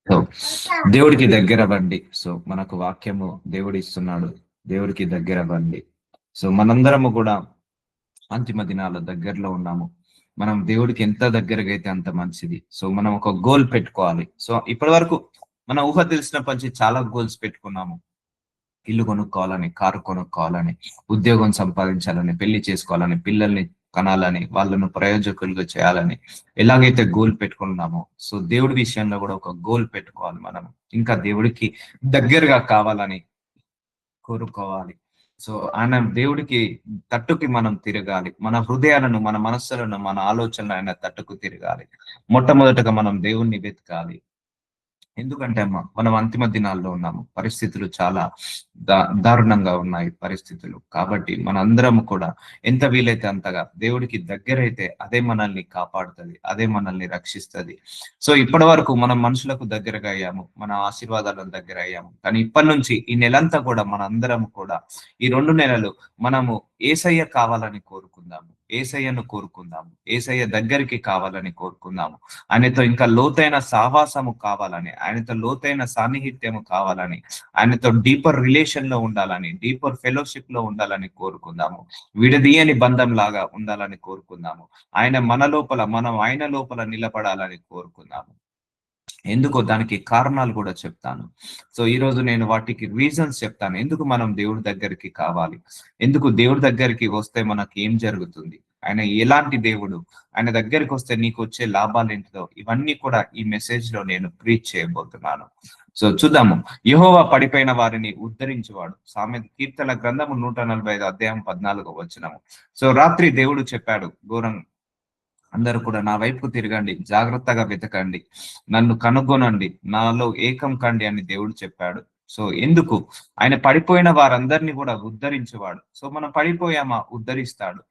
So దేవుడికి దగ్గర అవ్వండి. సో మనకు వాక్యము దేవుడు ఇస్తున్నాడు, దేవుడికి దగ్గర అవ్వండి. సో మనందరము కూడా అంతిమ దినాల దగ్గరలో ఉన్నాము. మనం దేవుడికి ఎంత దగ్గరగా అయితే అంత మంచిది. సో మనం ఒక గోల్ పెట్టుకోవాలి. సో ఇప్పటి వరకు మన ఊహ తెలిసినప్పటి నుంచి చాలా గోల్స్ పెట్టుకున్నాము. ఇల్లు కొనుక్కోవాలని, కారు కొనుక్కోవాలని, ఉద్యోగం సంపాదించాలని, పెళ్లి చేసుకోవాలని, పిల్లల్ని కనాలని, వాళ్ళను ప్రయోజకులుగా చేయాలని ఎలాగైతే గోల్ పెట్టుకున్నామో, సో దేవుడి విషయంలో కూడా ఒక గోల్ పెట్టుకోవాలి. మనం ఇంకా దేవుడికి దగ్గరగా కావాలని కోరుకోవాలి. సో ఆయన దేవుడికి తట్టుకి మనం తిరగాలి. మన హృదయాలను, మన మనస్సులను, మన ఆలోచనలు ఆయన తట్టుకు తిరగాలి. మొట్టమొదటగా మనం దేవుణ్ణి వెతకాలి. ఎందుకంటే అమ్మ మనం అంతిమ దినాల్లో ఉన్నాము. పరిస్థితులు చాలా దారుణంగా ఉన్నాయి పరిస్థితులు. కాబట్టి మనందరం కూడా ఎంత వీలైతే అంతగా దేవుడికి దగ్గరైతే అదే మనల్ని కాపాడుతుంది, అదే మనల్ని రక్షిస్తుంది. సో ఇప్పటి వరకు మనం మనుషులకు దగ్గరగా అయ్యాము, మన ఆశీర్వాదాలకు దగ్గర అయ్యాము. కానీ ఇప్పటి నుంచి ఈ నెలంతా కూడా మనందరం కూడా ఈ 2 నెలలు మనము ఏసయ్య కావాలని కోరుకుందాము, ఏసయ్యను కోరుకుందాము, ఏసయ్య దగ్గరికి కావాలని కోరుకుందాము. ఆయనతో ఇంకా లోతైన సావాసము కావాలని, ఆయనతో లోతైన సాన్నిహిత్యము కావాలని, ఆయనతో డీపర్ రిలేషన్ లో ఉండాలని, డీపర్ ఫెలోషిప్ లో ఉండాలని కోరుకుందాము. విడదీయని బంధం లాగా ఉండాలని కోరుకుందాము. ఆయన మన లోపల, మనం ఆయన లోపల నిలబడాలని కోరుకుందాము. ఎందుకో దానికి కారణాలు కూడా చెప్తాను. సో ఈ రోజు నేను వాటికి రీజన్స్ చెప్తాను. ఎందుకు మనం దేవుడి దగ్గరికి కావాలి, ఎందుకు దేవుడి దగ్గరికి వస్తే మనకి ఏం జరుగుతుంది, ఆయన ఎలాంటి దేవుడు, ఆయన దగ్గరికి వస్తే నీకు వచ్చే లాభాలు ఏంటిదో ఇవన్నీ కూడా ఈ మెసేజ్ లో నేను ప్రీచ్ చేయబోతున్నాను. సో చూద్దాము. యెహోవా పడిపోయిన వారిని ఉద్ధరించేవాడు. కీర్తన గ్రంథము 145 అధ్యాయం 14 వచనము. సో రాత్రి దేవుడు చెప్పాడు, ఘోరం అందరూ కూడా నా వైపు తిరగండి, జాగ్రత్తగా వెతకండి, నన్ను కనుగొనండి, నాలో ఏకం కండి అని దేవుడు చెప్పాడు. సో ఎందుకు? ఆయన పడిపోయిన వారందరినీ కూడా ఉద్ధరించేవాడు. సో మనం పడిపోయామా, ఉద్ధరిస్తాడు.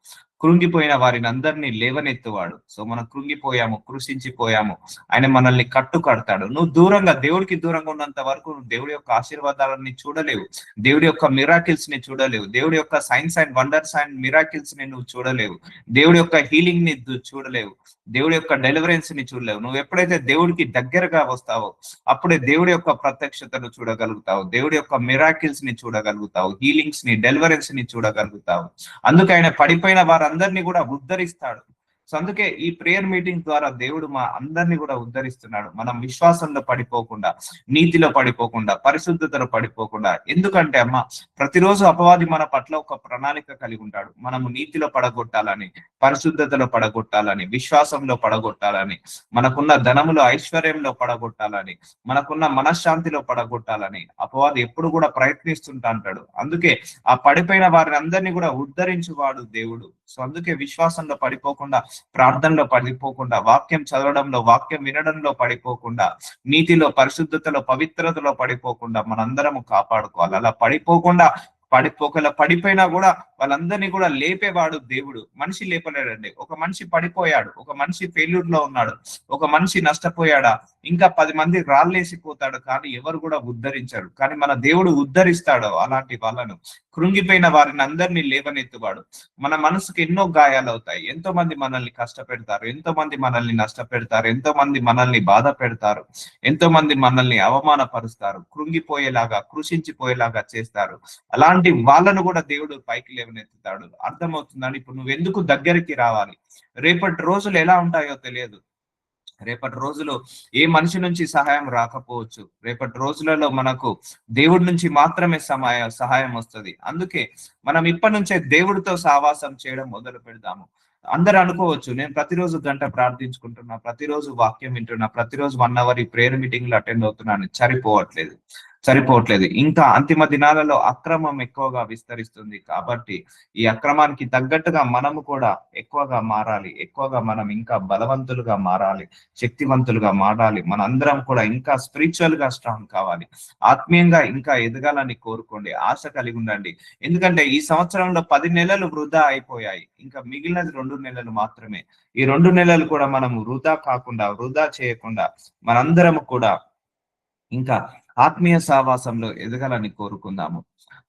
కృంగిపోయిన వారిని అందరినీ లేవనెత్తువాడు. సో మనం కృంగిపోయాము, కృషించిపోయాము, ఆయన మనల్ని కట్టుకడతాడు. నువ్వు దూరంగా, దేవుడికి దూరంగా ఉన్నంత వరకు నువ్వు దేవుడి యొక్క ఆశీర్వాదాలని చూడలేవు, దేవుడి యొక్క మిరాకిల్స్ ని చూడలేవు, దేవుడి యొక్క science and wonders and miracles ని నువ్వు చూడలేవు, దేవుడి యొక్క హీలింగ్ ని చూడలేవు, దేవుడి యొక్క డెలివరెన్స్ ని చూడలేవు. నువ్వు ఎప్పుడైతే దేవుడికి దగ్గరగా వస్తావో అప్పుడే దేవుడి యొక్క ప్రత్యక్షతను చూడగలుగుతావు, దేవుడి యొక్క మిరాకిల్స్ ని చూడగలుగుతావు, హీలింగ్స్ ని, డెలివరెన్స్ ని చూడగలుగుతావు. అందుకే ఆయన పడిపోయిన వారందరినీ కూడా ఉద్ధరిస్తాడు. సో అందుకే ఈ ప్రేయర్ మీటింగ్ ద్వారా దేవుడు మా అందరినీ కూడా ఉద్ధరిస్తున్నాడు. మనం విశ్వాసంలో పడిపోకుండా, నీతిలో పడిపోకుండా, పరిశుద్ధతలో పడిపోకుండా. ఎందుకంటే అమ్మ ప్రతిరోజు అపవాది మన పట్ల ఒక ప్రణాళిక కలిగి ఉంటాడు. మనము నీతిలో పడగొట్టాలని, పరిశుద్ధతలో పడగొట్టాలని, విశ్వాసంలో పడగొట్టాలని, మనకున్న ధనములో, ఐశ్వర్యంలో పడగొట్టాలని, మనకున్న మనశ్శాంతిలో పడగొట్టాలని అపవాది ఎప్పుడు కూడా ప్రయత్నిస్తుంటా అంటాడు. అందుకే ఆ పడిపోయిన వారిని అందరినీ కూడా ఉద్ధరించువాడు దేవుడు. సో అందుకే విశ్వాసంలో పడిపోకుండా, ప్రార్థనలో పడిపోకుండా, వాక్యం చదవడంలో, వాక్యం వినడంలో పడిపోకుండా, నీతిలో, పరిశుద్ధతలో, పవిత్రతలో పడిపోకుండా మనందరము కాపాడుకోవాలి. అలా పడిపోయినా కూడా వాళ్ళందరినీ కూడా లేపేవాడు దేవుడు. మనిషి లేపలేడండి. ఒక మనిషి పడిపోయాడు, ఒక మనిషి ఫెయిల్యూర్ లో ఉన్నాడు, ఒక మనిషి నష్టపోయాడా, ఇంకా 10 మంది రాళ్ళేసిపోతాడు, కానీ ఎవరు కూడా ఉద్ధరించారు. కానీ మన దేవుడు ఉద్ధరిస్తాడు అలాంటి వాళ్ళను. కృంగిపోయిన వారిని అందరినీ లేవనెత్తువాడు. మన మనసుకి ఎన్నో గాయాలు అవుతాయి. ఎంతో మంది మనల్ని కష్టపెడతారు, ఎంతో మంది మనల్ని నష్టపెడతారు, ఎంతో మంది మనల్ని బాధ పెడతారు, ఎంతో మంది మనల్ని అవమానపరుస్తారు, కృంగిపోయేలాగా, కృషించిపోయేలాగా చేస్తారు. అలాంటి వాళ్ళను కూడా దేవుడు పైకి లేవనెత్తుతాడు. అర్థమవుతుందని ఇప్పుడు నువ్వు ఎందుకు దగ్గరికి రావాలి. రేపటి రోజులు ఎలా ఉంటాయో తెలియదు. రేపటి రోజులో ఏ మనిషి నుంచి సహాయం రాకపోవచ్చు. రేపటి రోజులలో మనకు దేవుడి నుంచి మాత్రమే సహాయం వస్తుంది. అందుకే మనం ఇప్పటి నుంచే దేవుడితో సహవాసం చేయడం మొదలు పెడదాము. అందరు అనుకోవచ్చు, నేను ప్రతిరోజు గంట ప్రార్థించుకుంటున్నా, ప్రతిరోజు వాక్యం వింటున్నా, ప్రతిరోజు 1 అవర్ ఈ ప్రేయర్ మీటింగ్ లో అటెండ్ అవుతున్నాను. సరిపోవట్లేదు. ఇంకా అంతిమ దినాలలో అక్రమం ఎక్కువగా విస్తరిస్తుంది. కాబట్టి ఈ అక్రమానికి తగ్గట్టుగా మనము కూడా ఎక్కువగా మారాలి. ఎక్కువగా మనం ఇంకా బలవంతులుగా మారాలి, శక్తివంతులుగా మారాలి. మనందరం కూడా ఇంకా స్పిరిచువల్ గా స్ట్రాంగ్ కావాలి. ఆత్మీయంగా ఇంకా ఎదగాలని కోరుకోండి, ఆశ కలిగి ఉండండి. ఎందుకంటే ఈ సంవత్సరంలో 10 నెలలు వృధా అయిపోయాయి. ఇంకా మిగిలినది 2 నెలలు మాత్రమే. ఈ 2 నెలలు కూడా మనము వృధా చేయకుండా మనందరము కూడా ఇంకా ఆత్మీయ సహవాసంలో ఎదగాలని కోరుకుందాము.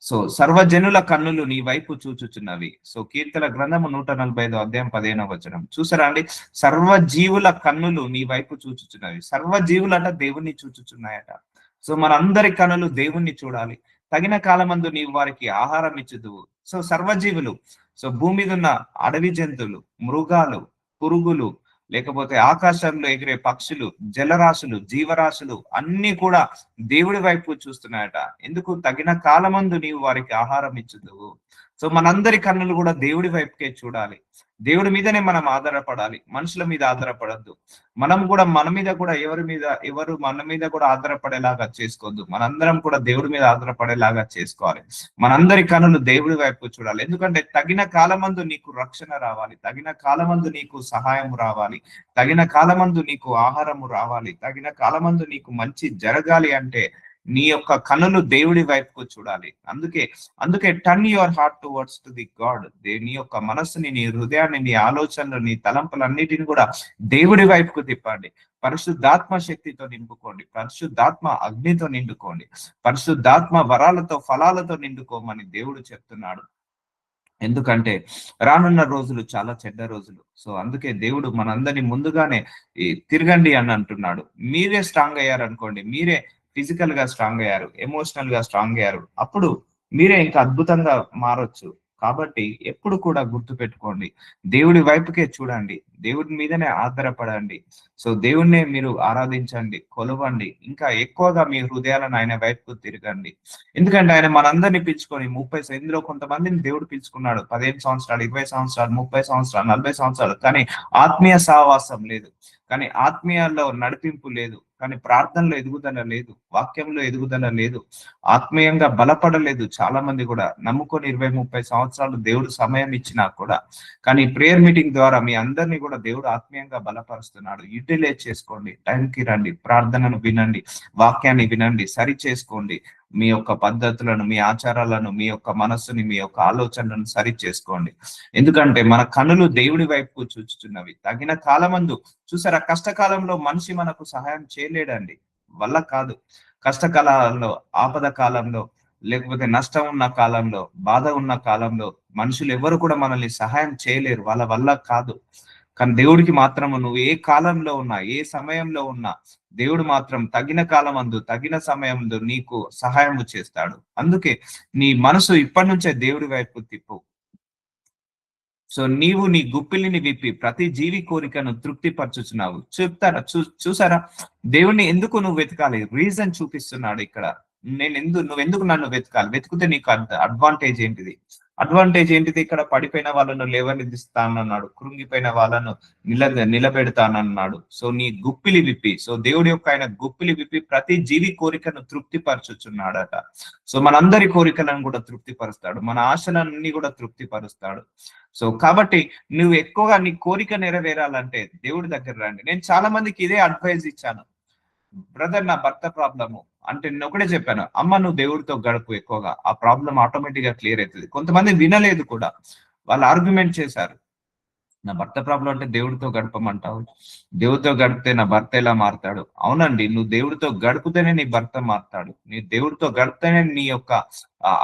సో సర్వజనుల కన్నులు నీ వైపు చూచుచున్నవి. సో కీర్తన గ్రంథము 145 అధ్యాయం 15వ వచనం చూసారా అండి. సర్వజీవుల కన్నులు నీ వైపు చూచుచున్నవి. సర్వజీవులు అంట దేవుణ్ణి చూచుచున్నాయట. సో మనందరి కన్నులు దేవుణ్ణి చూడాలి. తగిన కాలమందు నీవు వారికి ఆహారం ఇచ్చుదువు. సో సర్వజీవులు, సో భూమి మీద ఉన్న అడవి జంతువులు, మృగాలు, పురుగులు, లేకపోతే ఆకాశంలో ఎగిరే పక్షులు, జలరాశులు, జీవరాశులు అన్ని కూడా దేవుడి వైపు చూస్తున్నాయట. ఎందుకు? తగిన కాలమందు నీవు వారికి ఆహారం ఇచ్చుదువు. సో మనందరి కన్నులు కూడా దేవుడి వైపుకే చూడాలి. దేవుడి మీదనే మనం ఆధారపడాలి, మనుషుల మీద ఆధారపడద్దు. మనం కూడా మన మీద కూడా ఎవరు మన మీద కూడా ఆధారపడేలాగా చేసుకోవద్దు. మనందరం కూడా దేవుడి మీద ఆధారపడేలాగా చేసుకోవాలి. మనందరి కన్నులు దేవుడి వైపు చూడాలి. ఎందుకంటే తగిన కాలమందు నీకు రక్షణ రావాలి, తగిన కాలమందు నీకు సహాయం రావాలి, తగిన కాలమందు నీకు ఆహారము రావాలి, తగిన కాలమందు నీకు మంచి జరగాలి అంటే నీ యొక్క కన్నులు దేవుడి వైపుకు చూడాలి. అందుకే turn your heart towards to the God. నీ యొక్క మనస్సుని, నీ హృదయాన్ని, నీ ఆలోచనలు, నీ తలంపులన్నిటిని కూడా దేవుడి వైపుకు తిప్పండి. పరిశుద్ధాత్మ శక్తితో నింపుకోండి, పరిశుద్ధాత్మ అగ్నితో నిండుకోండి, పరిశుద్ధాత్మ వరాలతో, ఫలాలతో నిండుకోమని దేవుడు చెప్తున్నాడు. ఎందుకంటే రానున్న రోజులు చాలా చెడ్డ రోజులు. సో అందుకే దేవుడు మనందరినీ ముందుగానే తిరగండి అని అంటున్నాడు. మీరే స్ట్రాంగ్ అయ్యారనుకోండి, మీరే ఫిజికల్ గా స్ట్రాంగ్ అయ్యారు, ఎమోషనల్ గా స్ట్రాంగ్ అయ్యారు, అప్పుడు మీరే ఇంకా అద్భుతంగా మారొచ్చు. కాబట్టి ఎప్పుడు కూడా గుర్తు పెట్టుకోండి, దేవుడి వైపుకే చూడండి, దేవుడి మీదనే ఆధారపడండి. సో దేవుణ్ణే మీరు ఆరాధించండి, కొలవండి, ఇంకా ఎక్కువగా మీ హృదయాలను ఆయన వైపుకు తిరగండి. ఎందుకంటే ఆయన మనందరినీ పిలుచుకొని ఇందులో కొంతమందిని దేవుడు పిలుచుకున్నాడు 15 సంవత్సరాలు, 20 సంవత్సరాలు, 30 సంవత్సరాలు, 40 సంవత్సరాలు, కానీ ఆత్మీయ సహవాసం లేదు, కానీ ఆత్మీయాల్లో నడిపింపు లేదు, కానీ ప్రార్థనలో ఎదుగుదల లేదు, వాక్యంలో ఎదుగుదల లేదు, ఆత్మీయంగా బలపడలేదు. చాలా మంది కూడా నమ్ముకొని 20-30 సంవత్సరాలు దేవుడు సమయం ఇచ్చినా కూడా, కానీ ప్రేయర్ మీటింగ్ ద్వారా మీ అందరినీ కూడా దేవుడు ఆత్మీయంగా బలపరుస్తున్నాడు. యూటిలైజ్ చేసుకోండి, టైంకి రండి, ప్రార్థనను వినండి, వాక్యాన్ని వినండి, సరి చేసుకోండి. మీ యొక్క పద్ధతులను, మీ ఆచారాలను, మీ యొక్క మనస్సుని, మీ యొక్క ఆలోచనలను సరి చేసుకోండి. ఎందుకంటే మన కన్నులు దేవుడి వైపుకు చూచుచున్నవి. తగిన కాలమందు చూసారా, కష్టకాలంలో మనిషి మనకు సహాయం చేయలేడండి, వల్ల కాదు. కష్టకాలంలో, ఆపద కాలంలో, లేకపోతే నష్టం ఉన్న కాలంలో, బాధ ఉన్న కాలంలో మనుషులు ఎవరు కూడా మనల్ని సహాయం చేయలేరు, వాళ్ళ వల్ల కాదు. కానీ దేవుడికి మాత్రము నువ్వు ఏ కాలంలో ఉన్నా, ఏ సమయంలో ఉన్నా, దేవుడు మాత్రం తగిన కాలమందు, తగిన సమయంలో నీకు సహాయం చేస్తాడు. అందుకే నీ మనసు ఇప్పటి నుంచే దేవుడి వైపు తిప్పు. సో నీవు నీ గుప్పిలిని విప్పి ప్రతి జీవి కోరికను తృప్తిపరచుచున్నావు. చూసారా, దేవుణ్ణి ఎందుకు నువ్వు వెతకాలి? రీజన్ చూపిస్తున్నాడు ఇక్కడ. నువ్వెందుకు నన్ను వెతకాలి? వెతికితే నీకు అడ్వాంటేజ్ ఏంటిది? అడ్వాంటేజ్ ఏంటిది? ఇక్కడ పడిపోయిన వాళ్ళను లేవనెత్తిస్తానన్నాడు, కృంగిపోయిన వాళ్ళను నిలబెడతానన్నాడు. సో నీ గుప్పిలి విప్పి, సో దేవుడి యొక్క ఆయన గుప్పిలి విప్పి ప్రతి జీవి కోరికను తృప్తిపరచుచున్నాడట. సో మనందరి కోరికలను కూడా తృప్తిపరుస్తాడు, మన ఆశలన్నీ కూడా తృప్తిపరుస్తాడు. సో కాబట్టి నువ్వు ఎక్కువగా నీ కోరిక నెరవేరాలంటే దేవుడి దగ్గర రండి. నేను చాలా మందికి ఇదే అడ్వైజ్ ఇచ్చాను. బ్రదర్, నా భర్త ప్రాబ్లము అంటే నేను ఒకటే చెప్పాను, అమ్మ నువ్వు దేవుడితో గడుపు, ఎక్కువగా ఆ ప్రాబ్లం ఆటోమేటిక్ గా క్లియర్ అవుతుంది. కొంతమంది వినలేదు కూడా, వాళ్ళు ఆర్గ్యుమెంట్ చేశారు. నా భర్త ప్రాబ్లం అంటే దేవుడితో గడపమంటావు, దేవుడితో గడిపితే నా భర్త ఎలా మారుతాడు? అవునండి, నువ్వు దేవుడితో గడిపితేనే నీ భర్త మారుతాడు. నీ దేవుడితో గడిపితేనే నీ యొక్క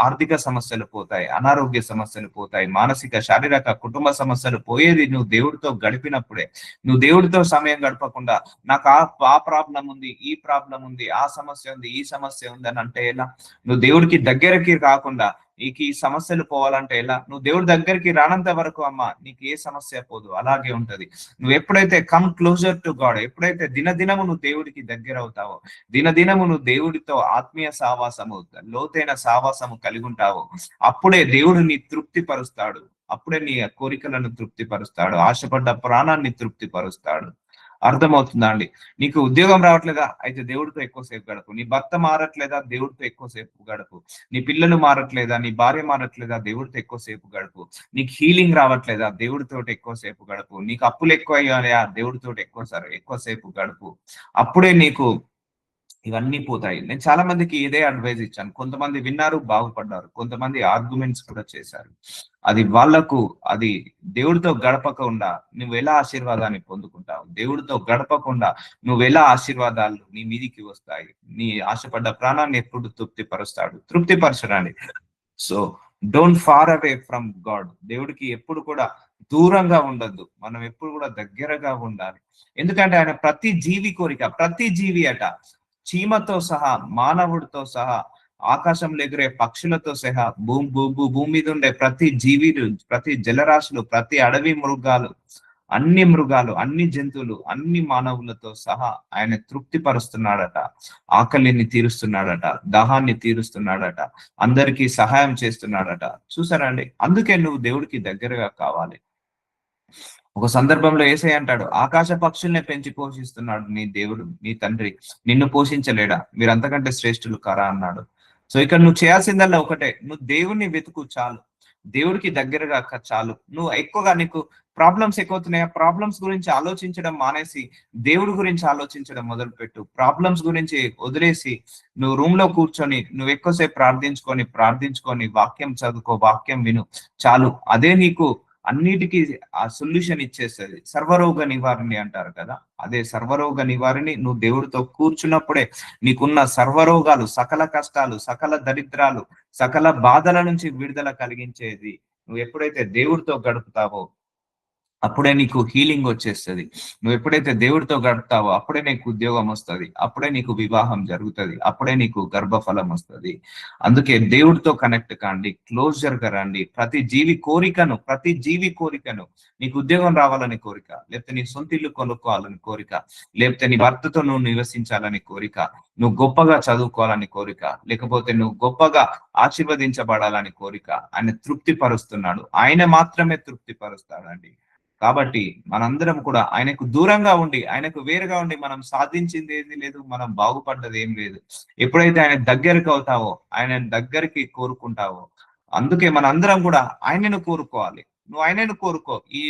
ఆర్థిక సమస్యలు పోతాయి, అనారోగ్య సమస్యలు పోతాయి, మానసిక, శారీరక, కుటుంబ సమస్యలు పోయేది నువ్వు దేవుడితో గడిపినప్పుడే. నువ్వు దేవుడితో సమయం గడపకుండా నాకు ఆ ప్రాబ్లం ఉంది, ఈ ప్రాబ్లం ఉంది, ఆ సమస్య ఉంది, ఈ సమస్య ఉంది అని అంటే ఎలా? నువ్వు దేవుడికి దగ్గరకి కాకుండా నీకు ఈ సమస్యలు పోవాలంటే ఎలా? నువ్వు దేవుడి దగ్గరికి రానంత వరకు అమ్మ నీకు ఏ సమస్య పోదు, అలాగే ఉంటది. నువ్వు ఎప్పుడైతే కమ్ క్లోజర్ టు గాడ్, ఎప్పుడైతే దినదినము నువ్వు దేవుడికి దగ్గర అవుతావో, దినదినము నువ్వు దేవుడితో ఆత్మీయ సావాసము, లోతైన సావాసము కలిగి ఉంటావో, అప్పుడే దేవుడు నీ తృప్తి పరుస్తాడు, అప్పుడే నీ కోరికలను తృప్తి పరుస్తాడు, ఆశపడ్డ ప్రాణాన్ని తృప్తి పరుస్తాడు. అర్థమవుతుందా అండి? నీకు ఉద్యోగం రావట్లేదా? అయితే దేవుడితో ఎక్కువసేపు గడుపు. నీ భర్త మారట్లేదా? దేవుడితో ఎక్కువసేపు గడుపు. నీ పిల్లలు మారట్లేదా? నీ భార్య మారట్లేదా? దేవుడితో ఎక్కువసేపు గడుపు. నీకు హీలింగ్ రావట్లేదా? దేవుడితో ఎక్కువసేపు గడుపు. నీకు అప్పులు ఎక్కువ అయ్యాయా? దేవుడితో ఎక్కువసేపు గడుపు. అప్పుడే నీకు ఇవన్నీ పోతాయి. నేను చాలా మందికి ఇదే అడ్వైజ్ ఇచ్చాను. కొంతమంది విన్నారు, బాగుపడ్డారు, కొంతమంది ఆర్గ్యుమెంట్స్ కూడా చేశారు. అది దేవుడితో గడపకుండా నువ్వు ఎలా ఆశీర్వాదాన్ని పొందుకుంటావు? దేవుడితో గడపకుండా నువ్వు ఎలా ఆశీర్వాదాలు నీ మీదికి వస్తాయి? నీ ఆశపడ్డ ప్రాణాన్ని ఎప్పుడు తృప్తిపరుస్తాడు? తృప్తిపరచడానికి so don't far away from God. దేవుడికి ఎప్పుడు కూడా దూరంగా ఉండద్దు, మనం ఎప్పుడు కూడా దగ్గరగా ఉండాలి. ఎందుకంటే ఆయన ప్రతి జీవి కోరిక, ప్రతి జీవి అట, చీమతో సహా, మానవుడితో సహా, ఆకాశంలో ఎగిరే పక్షులతో సహా, భూమి మీద ఉండే ప్రతి జీవిలు, ప్రతి జలరాశులు, ప్రతి అడవి మృగాలు, అన్ని జంతువులు, అన్ని మానవులతో సహా ఆయన తృప్తి పరుస్తున్నాడట, ఆకలిని తీరుస్తున్నాడట, దాహాన్ని తీరుస్తున్నాడట, అందరికీ సహాయం చేస్తున్నాడట. చూసారా అండి? అందుకే నువ్వు దేవుడికి దగ్గరగా కావాలి. ఒక సందర్భంలో యేసయ్య అంటాడు, ఆకాశ పక్షుల్నే పెంచి పోషిస్తున్నాడు నీ దేవుడు, నీ తండ్రి, నిన్ను పోషించలేడా? మీరు అంతకంటే శ్రేష్ఠులు కారా అన్నాడు. సో ఇక్కడ నువ్వు చేయాల్సిందల్లా ఒకటే, నువ్వు దేవుణ్ణి వెతుకు చాలు, దేవుడికి దగ్గరగా చాలు. నువ్వు ఎక్కువగా నీకు ప్రాబ్లమ్స్ ఎక్కువవుతున్నాయా? ప్రాబ్లమ్స్ గురించి ఆలోచించడం మానేసి దేవుడి గురించి ఆలోచించడం మొదలుపెట్టు. ప్రాబ్లమ్స్ గురించి వదిలేసి నువ్వు రూమ్ లో కూర్చొని నువ్వు ఎక్కువసేపు ప్రార్థించుకొని వాక్యం చదువుకో, వాక్యం విను చాలు. అదే నీకు అన్నిటికీ ఆ సొల్యూషన్ ఇచ్చేస్తుంది. సర్వరోగ నివారణి అంటారు కదా, అదే సర్వరోగ నివారణి. నువ్వు దేవుడితో కూర్చున్నప్పుడే నీకున్న సర్వరోగాలు, సకల కష్టాలు, సకల దరిద్రాలు, సకల బాధల నుంచి విడుదల కలిగించేది నువ్వు ఎప్పుడైతే దేవుడితో గడుపుతావో అప్పుడే నీకు హీలింగ్ వచ్చేస్తుంది. నువ్వు ఎప్పుడైతే దేవుడితో గడుపుతావో అప్పుడే నీకు ఉద్యోగం వస్తుంది, అప్పుడే నీకు వివాహం జరుగుతుంది, అప్పుడే నీకు గర్భఫలం వస్తుంది. అందుకే దేవుడితో కనెక్ట్ కాండి, క్లోజర్ గా రండి. ప్రతి జీవి కోరికను, నీకు ఉద్యోగం రావాలని కోరిక, లేకపోతే నీ సొంత ఇల్లు కొనుక్కోవాలని కోరిక, లేకపోతే నీ భర్తతో నువ్వు నివసించాలని కోరిక, నువ్వు గొప్పగా చదువుకోవాలని కోరిక, లేకపోతే నువ్వు గొప్పగా ఆశీర్వదించబడాలని కోరిక, ఆయన తృప్తి పరుస్తున్నాడు. ఆయన మాత్రమే తృప్తి పరుస్తాడండి. కాబట్టి మనందరం కూడా ఆయనకు దూరంగా ఉండి, ఆయనకు వేరుగా ఉండి మనం సాధించింది ఏది లేదు, మనం బాగుపడ్డది ఏం లేదు. ఎప్పుడైతే ఆయన దగ్గరికి అవుతావో, ఆయన దగ్గరికి కోరుకుంటావో, అందుకే మనందరం కూడా ఆయనను కోరుకోవాలి. నువ్వు ఆయనను కోరుకో, ఈ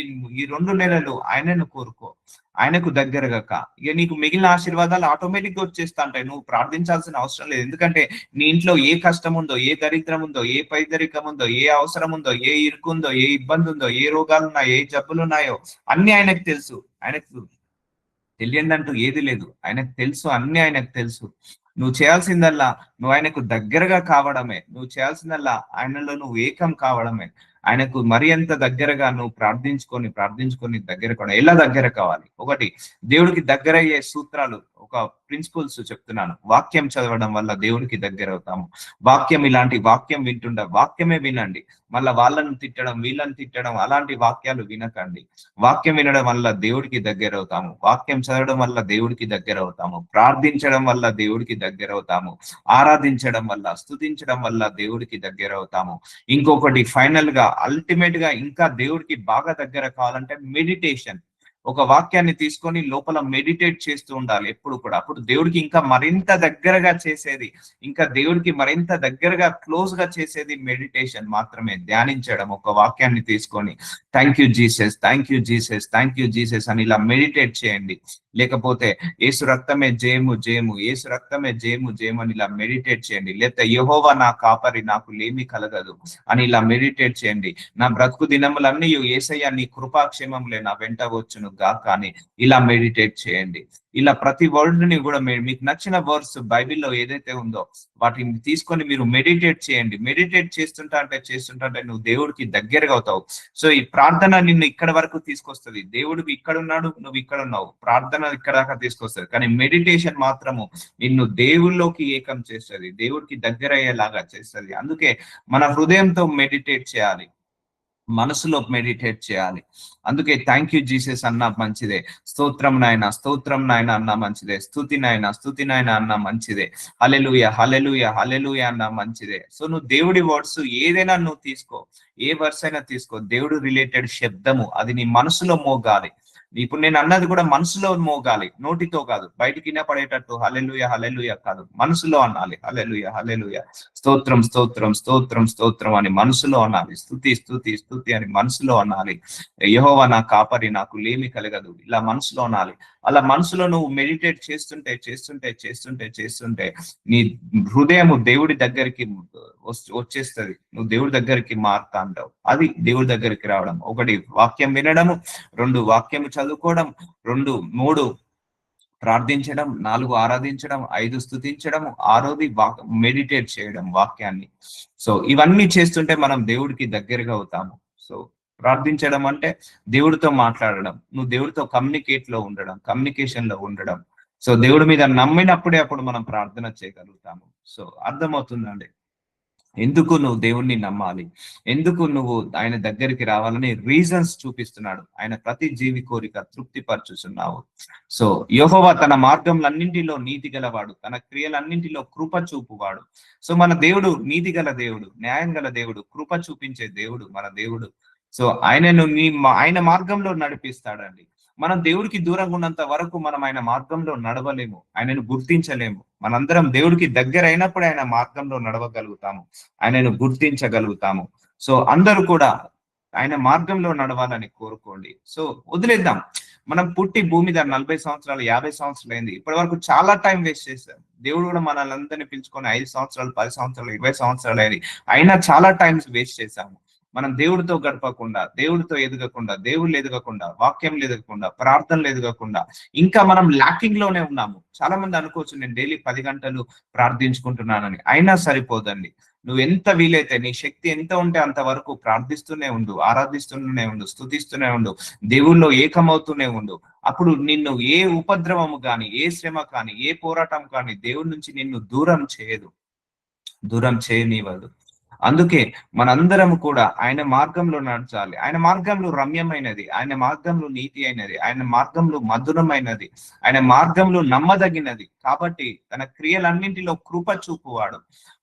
2 నెలలు ఆయనను కోరుకో, ఆయనకు దగ్గరగా కా. ఇక నీకు మిగిలిన ఆశీర్వాదాలు ఆటోమేటిక్ గా వచ్చేస్తా ఉంటాయి, నువ్వు ప్రార్థించాల్సిన అవసరం లేదు. ఎందుకంటే నీ ఇంట్లో ఏ కష్టం ఉందో, ఏ దరిద్రం ఉందో, ఏ పైదరికం ఉందో, ఏ అవసరం ఉందో, ఏ ఇరుకు ఉందో, ఏ ఇబ్బంది ఉందో, ఏ రోగాలు ఉన్నాయో, ఏ జబ్బులు ఉన్నాయో అన్ని ఆయనకు తెలుసు. ఆయనకు తెలియదంటూ ఏది లేదు, ఆయనకు తెలుసు, అన్ని ఆయనకు తెలుసు. నువ్వు చేయాల్సిందల్లా నువ్వు ఆయనకు దగ్గరగా కావడమే, నువ్వు చేయాల్సిందల్లా ఆయనలో నువ్వు ఏకం కావడమే. ఆయనకు మరి ఎంత దగ్గరగా నువ్వు ప్రార్థించుకొని దగ్గర కూడా. ఎలా దగ్గర కావాలి? ఒకటి, దేవుడికి దగ్గర అయ్యే సూత్రాలు, ఒక ప్రిన్సిపల్స్ చెప్తున్నాను. వాక్యం చదవడం వల్ల దేవుడికి దగ్గర అవుతాము. ఇలాంటి వాక్యం వాక్యమే వినండి. మళ్ళా వాళ్ళను తిట్టడం, వీళ్ళని తిట్టడం, అలాంటి వాక్యాలు వినకండి. వాక్యం వినడం వల్ల దేవుడికి దగ్గర అవుతాము, వాక్యం చదవడం వల్ల దేవుడికి దగ్గర అవుతాము, ప్రార్థించడం వల్ల దేవుడికి దగ్గర అవుతాము, ఆరాధించడం వల్ల, స్తుతించడం వల్ల దేవుడికి దగ్గర అవుతాము. ఇంకొకటి ఫైనల్ గా, అల్టిమేట్ గా ఇంకా దేవుడికి బాగా దగ్గర కావాలంటే మెడిటేషన్. ఒక వాక్యాన్ని తీసుకొని లోపల మెడిటేట్ చేస్తూ ఉండాలి ఎప్పుడు కూడా. అప్పుడు దేవుడికి ఇంకా మరింత దగ్గరగా చేసేది, ఇంకా దేవుడికి మరింత దగ్గరగా క్లోజ్ గా చేసేది మెడిటేషన్ మాత్రమే, ధ్యానించడం. ఒక వాక్యాన్ని తీసుకొని thank you Jesus, thank you Jesus, thank you Jesus అని ఇలా మెడిటేట్ చేయండి. లేకపోతే యేసు రక్తమే జయము జయము, యేసు రక్తమే జయము జయము అని ఇలా మెడిటేట్ చేయండి. లేకపోతే యెహోవా నా కాపరి, నాకు లేమి కలగదు అని ఇలా మెడిటేట్ చేయండి. నా బ్రతుకు దినములన్నీ యేసయ్య నీ కృపాక్షేమములే నా వెంట వచ్చును గాక అని ఇలా మెడిటేట్ చేయండి. ఇలా ప్రతి వర్డ్ ని కూడా మీకు నచ్చిన వర్డ్స్ బైబిల్లో ఏదైతే ఉందో వాటిని తీసుకొని మీరు మెడిటేట్ చేయండి. మెడిటేట్ చేస్తుంటే నువ్వు దేవుడికి దగ్గరగా అవుతావు. సో ఈ ప్రార్థన నిన్ను ఇక్కడ వరకు తీసుకొస్తుంది. దేవుడు ఇక్కడ ఉన్నాడు, నువ్వు ఇక్కడ ఉన్నావు, ప్రార్థన ఇక్కడ దాకా తీసుకొస్తుంది. కానీ మెడిటేషన్ మాత్రము నిన్ను దేవుళ్ళలోకి ఏకం చేస్తుంది, దేవుడికి దగ్గర అయ్యేలాగా చేస్తుంది. అందుకే మన హృదయంతో మెడిటేట్ చేయాలి, మనసులో మెడిటేట్ చేయాలి. అందుకే థ్యాంక్ యూ జీసస్ అన్నా మంచిదే, స్తోత్రం నాయన అన్నా మంచిదే, స్తుతి నాయన అన్నా మంచిదే, హల్లెలూయా హల్లెలూయా హల్లెలూయా అన్నా మంచిదే. సో నువ్వు దేవుడి వర్డ్స్ ఏదైనా నువ్వు తీసుకో, ఏ వర్డ్స్ అయినా తీసుకో, దేవుడు రిలేటెడ్ శబ్దము అది నీ మనసులో మోగాలి. ఇప్పుడు నేను అన్నది కూడా మనసులో మోగాలి, నోటితో కాదు, బయటికి పడేటట్టు హల్లెలూయా హల్లెలూయా కాదు, మనసులో అనాలి. హల్లెలూయా హల్లెలూయా, స్తోత్రం స్తోత్రం స్తోత్రం స్తోత్రం అని మనసులో అనాలి, స్తుతి స్తుతి స్తుతి అని మనసులో అనాలి. యెహోవా నా కాపరి, నాకు లేమి కలగదు, ఇలా మనసులో అనాలి. అలా మనసులో నువ్వు మెడిటేట్ చేస్తుంటే నీ హృదయము దేవుడి దగ్గరికి వచ్చేస్తుంది, నువ్వు దేవుడి దగ్గరికి మారుతా అంటావు. అది దేవుడి దగ్గరికి రావడం. ఒకటి వాక్యం వినడము, 2 వాక్యము చదువుకోవడం, 3 ప్రార్థించడం, 4 ఆరాధించడం, 5 స్తుతించడం, 6ది మెడిటేట్ చేయడం వాక్యాన్ని. సో ఇవన్నీ చేస్తుంటే మనం దేవుడికి దగ్గరగా అవుతాము. సో ప్రార్థించడం అంటే దేవుడితో మాట్లాడడం, నువ్వు దేవుడితో కమ్యూనికేషన్ లో ఉండడం. సో దేవుడి మీద నమ్మినప్పుడే అప్పుడు మనం ప్రార్థన చేయగలుగుతాము. సో అర్థమవుతుందండి ఎందుకు నువ్వు దేవుణ్ణి నమ్మాలి, ఎందుకు నువ్వు ఆయన దగ్గరికి రావాలని రీజన్స్ చూపిస్తున్నాడు. ఆయన ప్రతి జీవి కోరిక తృప్తిపరచుచున్నావు. సో యెహోవా తన మార్గంలన్నింటిలో నీతి గలవాడు, తన క్రియలన్నింటిలో కృప చూపువాడు. సో మన దేవుడు నీతి గల దేవుడు, న్యాయం గల దేవుడు, కృప చూపించే దేవుడు మన దేవుడు. సో ఆయనను ఆయన మార్గంలో నడిపిస్తాడండి. మనం దేవుడికి దూరంగా ఉన్నంత వరకు మనం ఆయన మార్గంలో నడవలేము, ఆయనను గుర్తించలేము. మనందరం దేవుడికి దగ్గర అయినప్పుడు ఆయన మార్గంలో నడవగలుగుతాము, ఆయనను గుర్తించగలుగుతాము. సో అందరూ కూడా ఆయన మార్గంలో నడవాలని కోరుకోండి. సో వదిలేద్దాం, మనం పుట్టి భూమి మీద 40 సంవత్సరాలు 50 సంవత్సరాలు అయింది, ఇప్పటి వరకు చాలా టైం వేస్ట్ చేశాం. దేవుడు కూడా మనల్ని అందరినీ పిలుచుకొని 5 సంవత్సరాలు 10 సంవత్సరాలు 20 సంవత్సరాలు అయింది, అయినా చాలా టైమ్స్ వేస్ట్ చేశాము. మనం దేవుడితో గడపకుండా, దేవుడితో ఎదగకుండా, దేవుళ్ళు ఎదగకుండా, వాక్యంలు ఎదగకుండా, ప్రార్థనలు ఎదగకుండా ఇంకా మనం లాకింగ్ లోనే ఉన్నాము. చాలా మంది అనుకోవచ్చు నేను డైలీ 10 గంటలు ప్రార్థించుకుంటున్నానని, అయినా సరిపోదండి. నువ్వు ఎంత వీలైతే, నీ శక్తి ఎంత ఉంటే అంత వరకు ప్రార్థిస్తూనే ఉండు, ఆరాధిస్తూనే ఉండు, స్తుతిస్తూనే ఉండు, దేవుళ్ళో ఏకమవుతూనే ఉండు. అప్పుడు నిన్ను ఏ ఉపద్రవము కానీ, ఏ శ్రమ కానీ, ఏ పోరాటం కానీ దేవుడి నుంచి నిన్ను దూరం చేయనివ్వదు. అందుకే మనందరం కూడా ఆయన మార్గంలో నడచాలి. ఆయన మార్గంలో రమ్యమైనది, ఆయన మార్గంలో నీతి అయినది, ఆయన మార్గంలో మధురమైనది, ఆయన మార్గంలో నమ్మదగినది. కాబట్టి తన క్రియలన్నింటిలో కృప చూపువాడు.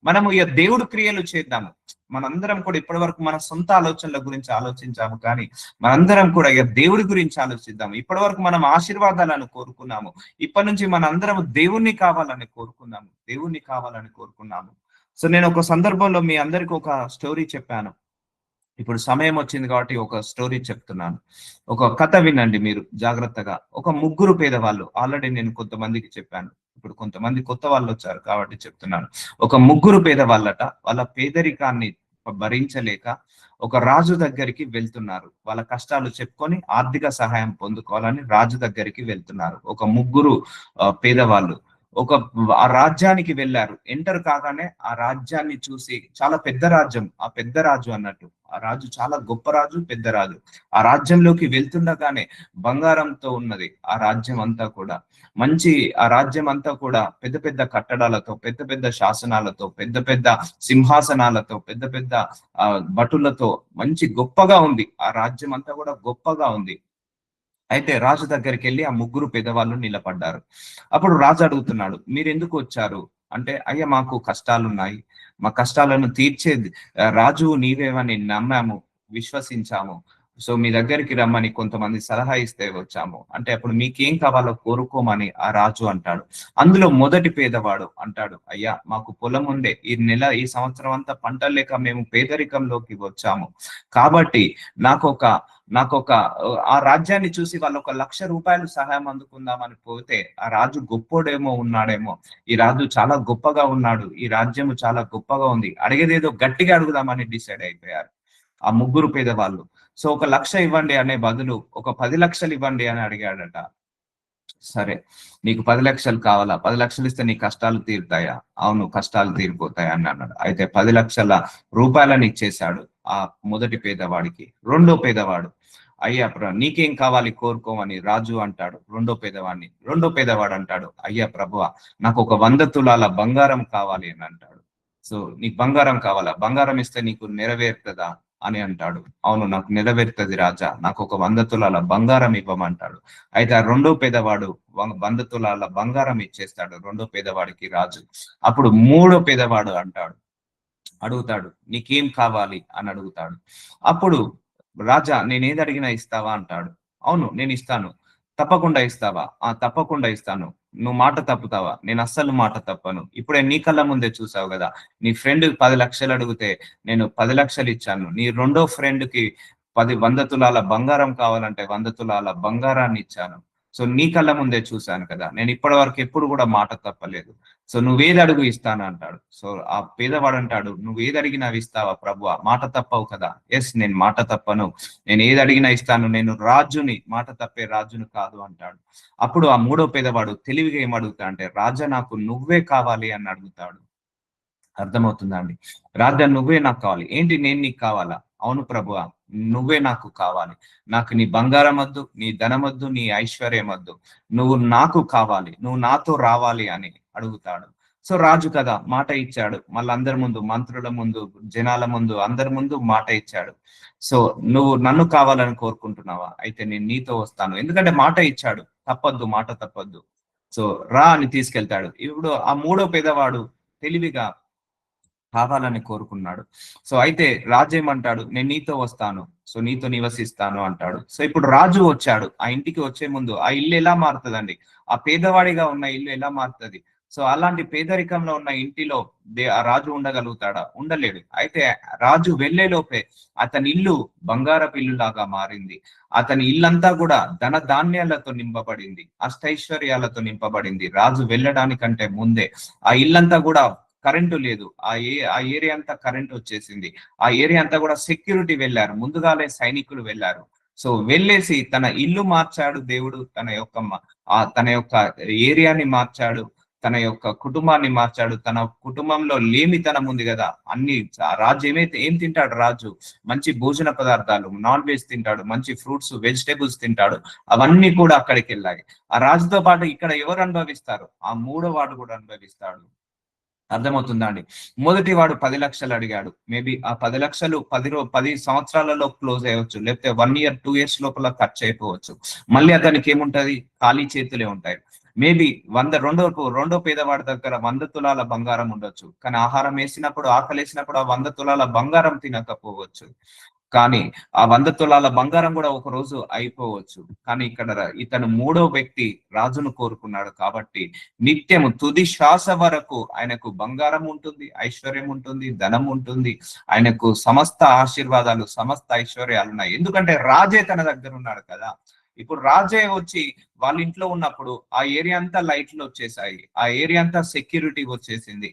మనము ఇక దేవుడు క్రియలు చేద్దాము. మనందరం కూడా ఇప్పటి వరకు మన సొంత ఆలోచనల గురించి ఆలోచించాము, కానీ మనందరం కూడా ఇక దేవుడి గురించి ఆలోచిద్దాము. ఇప్పటి వరకు మనం ఆశీర్వాదాలను కోరుకున్నాము, ఇప్పటి నుంచి మనందరం దేవుణ్ణి కావాలని కోరుకున్నాము. సో నేను ఒక సందర్భంలో మీ అందరికి ఒక స్టోరీ చెప్పాను. ఇప్పుడు సమయం వచ్చింది కాబట్టి ఒక స్టోరీ చెప్తున్నాను. ఒక కథ వినండి మీరు జాగ్రత్తగా. ఒక ముగ్గురు పేదవాళ్ళు, ఆల్రెడీ నేను కొంతమందికి చెప్పాను, ఇప్పుడు కొంతమంది కొత్త వాళ్ళు వచ్చారు కాబట్టి చెప్తున్నాను. ఒక ముగ్గురు పేదవాళ్ళట, వాళ్ళ పేదరికాన్ని భరించలేక ఒక రాజు దగ్గరికి వెళ్తున్నారు. వాళ్ళ కష్టాలు చెప్పుకొని ఆర్థిక సహాయం పొందుకోవాలని రాజు దగ్గరికి వెళ్తున్నారు. ఒక ముగ్గురు పేదవాళ్ళు ఆ రాజ్యానికి వెళ్ళారు. ఎంటర్ కాగానే ఆ రాజ్యాన్ని చూసి, చాలా పెద్ద రాజ్యం, ఆ పెద్ద రాజు అన్నట్టు, ఆ రాజు చాలా గొప్ప రాజు, పెద్ద రాజు. ఆ రాజ్యంలోకి వెళ్తుండగానే బంగారంతో ఉన్నది ఆ రాజ్యం అంతా కూడా. ఆ రాజ్యం అంతా కూడా పెద్ద పెద్ద కట్టడాలతో, పెద్ద పెద్ద శాసనాలతో, పెద్ద పెద్ద సింహాసనాలతో, పెద్ద పెద్ద భటులతో మంచి గొప్పగా ఉంది. ఆ రాజ్యం అంతా కూడా గొప్పగా ఉంది. అయితే రాజు దగ్గరికి వెళ్ళి ఆ ముగ్గురు పెద్దవాళ్ళు నిలబడ్డారు. అప్పుడు రాజు అడుగుతున్నాడు, మీరు ఎందుకు వచ్చారు అంటే, అయ్యా మాకు కష్టాలున్నాయి, మా కష్టాలను తీర్చేది రాజు నీవేమని నమ్మాము, విశ్వసించాము. సో మీ దగ్గరికి రమ్మని కొంతమంది సలహా ఇస్తే వచ్చాము అంటే. అప్పుడు మీకేం కావాలో కోరుకోమని ఆ రాజు అంటాడు. అందులో మొదటి పేదవాడు అంటాడు, అయ్యా మాకు పొలం ఉండే, ఈ సంవత్సరం అంతా పంటలు లేక మేము పేదరికంలోకి వచ్చాము. కాబట్టి నాకొక ఆ రాజ్యాన్ని చూసి వాళ్ళు 1,00,000 రూపాయలు సహాయం అందుకుందామని పోతే, ఆ రాజు గొప్పోడేమో ఉన్నాడేమో, ఈ రాజు చాలా గొప్పగా ఉన్నాడు, ఈ రాజ్యము చాలా గొప్పగా ఉంది, అడిగేదేదో గట్టిగా అడుగుదామని డిసైడ్ అయిపోయారు ఆ ముగ్గురు పేదవాళ్ళు. సో 1,00,000 ఇవ్వండి అనే బదులు ఒక 10 లక్షలు ఇవ్వండి అని అడిగాడట. సరే నీకు 10 లక్షలు కావాలా, 10 లక్షలు ఇస్తే నీ కష్టాలు తీరుతాయా? అవును కష్టాలు తీరిపోతాయి అని అన్నాడు. అయితే 10 లక్షల రూపాయలను ఇచ్చేశాడు ఆ మొదటి పేదవాడికి. రెండో పేదవాడు, అయ్యా నీకేం కావాలి కోరుకోమని రాజు అంటాడు రెండో పేదవాడు అంటాడు, అయ్యా ప్రభువా నాకు ఒక 100 తులాల బంగారం కావాలి అని అంటాడు. సో నీకు బంగారం కావాలా, బంగారం ఇస్తే నీకు నెరవేరుతుందా అని అంటాడు. అవును నాకు నెరవేరుతుంది రాజా, నాకు ఒక 100 తులాల బంగారం ఇవ్వమంటాడు. అయితే ఆ రెండో పేదవాడు 100 తులాల బంగారం ఇచ్చేస్తాడు రెండో పేదవాడికి రాజు. అప్పుడు మూడో పేదవాడు అడుగుతాడు, నీకేం కావాలి అని అడుగుతాడు. అప్పుడు రాజా నేనేది అడిగినా ఇస్తావా అంటాడు. అవును నేను ఇస్తాను. తప్పకుండా ఇస్తావా? తప్పకుండా ఇస్తాను. నువ్వు మాట తప్పుతావా? నేను అస్సలు మాట తప్పను. ఇప్పుడే నీ కళ్ళ ముందే చూసావు కదా, నీ ఫ్రెండ్ 10 లక్షలు అడిగితే నేను 10 లక్షలు ఇచ్చాను. నీ రెండో ఫ్రెండ్ కి 100 తులాల బంగారం కావాలంటే 100 తులాల బంగారాన్ని ఇచ్చాను. సో నీ కళ్ళ ముందే చూశాను కదా, నేను ఇప్పటి వరకు ఎప్పుడు కూడా మాట తప్పలేదు. సో నువ్వేది అడుగు ఇస్తాను అంటాడు. సో ఆ పేదవాడు అంటాడు, నువ్వు ఏది అడిగినా అవి ఇస్తావా ప్రభువా, మాట తప్పవు కదా. ఎస్, నేను మాట తప్పను, నేను ఏది అడిగినా ఇస్తాను, నేను రాజుని, మాట తప్పే రాజును కాదు అంటాడు. అప్పుడు ఆ మూడో పేదవాడు తెలివిగా ఏమడుగుతా అంటే, రాజా నాకు నువ్వే కావాలి అని అడుగుతాడు. అర్థమవుతుందా అండి? రాజా నువ్వే నాకు కావాలి. ఏంటి, నేను నీకు కావాలా? అవును ప్రభువా, నువ్వే నాకు కావాలి. నాకు నీ బంగారం వద్దు, నీ ధనమొద్దు, నీ ఐశ్వర్యం వద్దు. నువ్వు నాకు కావాలి, నువ్వు నాతో రావాలి అని అడుగుతాడు. సో రాజు కదా మాట ఇచ్చాడు. మళ్ళీ అందరి ముందు, మంత్రుల ముందు, జనాల ముందు, అందరి ముందు మాట ఇచ్చాడు. సో నువ్వు నన్ను కావాలని కోరుకుంటున్నావా? అయితే నేను నీతో వస్తాను. ఎందుకంటే మాట ఇచ్చాడు, తప్పొద్దు, మాట తప్పొద్దు. సో రా అని తీసుకెళ్తాడు. ఇప్పుడు ఆ మూడో పేదవాడు తెలివిగా కావాలని కోరుకున్నాడు. సో అయితే రాజు ఏమంటాడు, నేను నీతో వస్తాను, సో నీతో నివసిస్తాను అంటాడు. సో ఇప్పుడు రాజు వచ్చాడు. ఆ ఇంటికి వచ్చే ముందు ఆ ఇల్లు ఎలా మారుతుందండి? ఆ పేదవాడిగా ఉన్న ఇల్లు ఎలా మారుతుంది? సో అలాంటి పేదరికంలో ఉన్న ఇంటిలో ఆ రాజు ఉండగలుగుతాడా? ఉండలేడు. అయితే రాజు వెళ్లే లోపే అతని ఇల్లు బంగారపు ఇల్లు లాగా మారింది. అతని ఇల్లంతా కూడా ధన ధాన్యాలతో నింపబడింది, అష్టైశ్వర్యాలతో నింపబడింది. రాజు వెళ్ళడానికంటే ముందే ఆ ఇల్లంతా కూడా, కరెంటు లేదు, ఆ ఏరియా అంతా కరెంట్ వచ్చేసింది. ఆ ఏరియా అంతా కూడా సెక్యూరిటీ వెళ్ళారు, ముందుగానే సైనికులు వెళ్ళారు. సో వెళ్ళేసి తన ఇల్లు మార్చాడు దేవుడు, తన యొక్క ఏరియాని మార్చాడు, తన యొక్క కుటుంబాన్ని మార్చాడు. తన కుటుంబంలో లేమితనం ఉంది కదా, అన్ని రాజు ఏం తింటాడు? రాజు మంచి భోజన పదార్థాలు, నాన్ వెజ్ తింటాడు, మంచి ఫ్రూట్స్, వెజిటేబుల్స్ తింటాడు. అవన్నీ కూడా అక్కడికి వెళ్ళాయి. ఆ రాజుతో పాటు ఇక్కడ ఎవరు అనుభవిస్తారు? ఆ మూడో వాడు కూడా అనుభవిస్తాడు. అర్థమవుతుందా అండి? మొదటి వాడు 10 లక్షలు అడిగాడు. మేబీ ఆ 10 లక్షలు 10 సంవత్సరాలలో క్లోజ్ అయ్యవచ్చు, లేకపోతే 1 ఇయర్ 2 ఇయర్స్ లోపల ఖర్చు అయిపోవచ్చు. మళ్ళీ అతనికి ఏముంటది? ఖాళీ చేతులే ఉంటాయి. మేబీ రెండో పేదవాడి దగ్గర 100 తులాల బంగారం ఉండొచ్చు, కానీ ఆహారం వేసినప్పుడు, ఆకలేసినప్పుడు ఆ 100 తులాల బంగారం తినకపోవచ్చు. కానీ ఆ 100 తులాల బంగారం కూడా ఒక రోజు అయిపోవచ్చు. కానీ ఇక్కడ ఇతను మూడో వ్యక్తి రాజును కోరుకున్నాడు కాబట్టి నిత్యము తుది శ్వాస వరకు ఆయనకు బంగారం ఉంటుంది, ఐశ్వర్యం ఉంటుంది, ధనం ఉంటుంది. ఆయనకు సమస్త ఆశీర్వాదాలు, సమస్త ఐశ్వర్యాలు ఉన్నాయి. ఎందుకంటే రాజే తన దగ్గర ఉన్నాడు కదా. ఇప్పుడు రాజే వచ్చి వాళ్ళ ఇంట్లో ఉన్నప్పుడు ఆ ఏరియా అంతా లైట్లు వచ్చేసాయి, ఆ ఏరియా అంతా సెక్యూరిటీ వచ్చేసింది.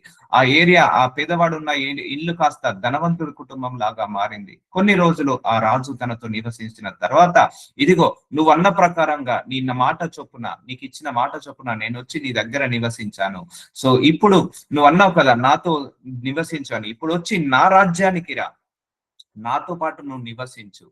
ఆ పేదవాడు ఉన్న ఇల్లు కాస్త ధనవంతుడి కుటుంబం లాగా మారింది. కొన్ని రోజులు ఆ రాజు తనతో నివసించిన తర్వాత, ఇదిగో నువ్వు అన్న ప్రకారంగా నీకు ఇచ్చిన మాట చొప్పున నేను వచ్చి నీ దగ్గర నివసించాను. సో ఇప్పుడు నువ్వు అన్నావు కదా నాతో నివసించాను, ఇప్పుడు వచ్చి నా రాజ్యానికి రా, నాతో పాటు నువ్వు నివసించు,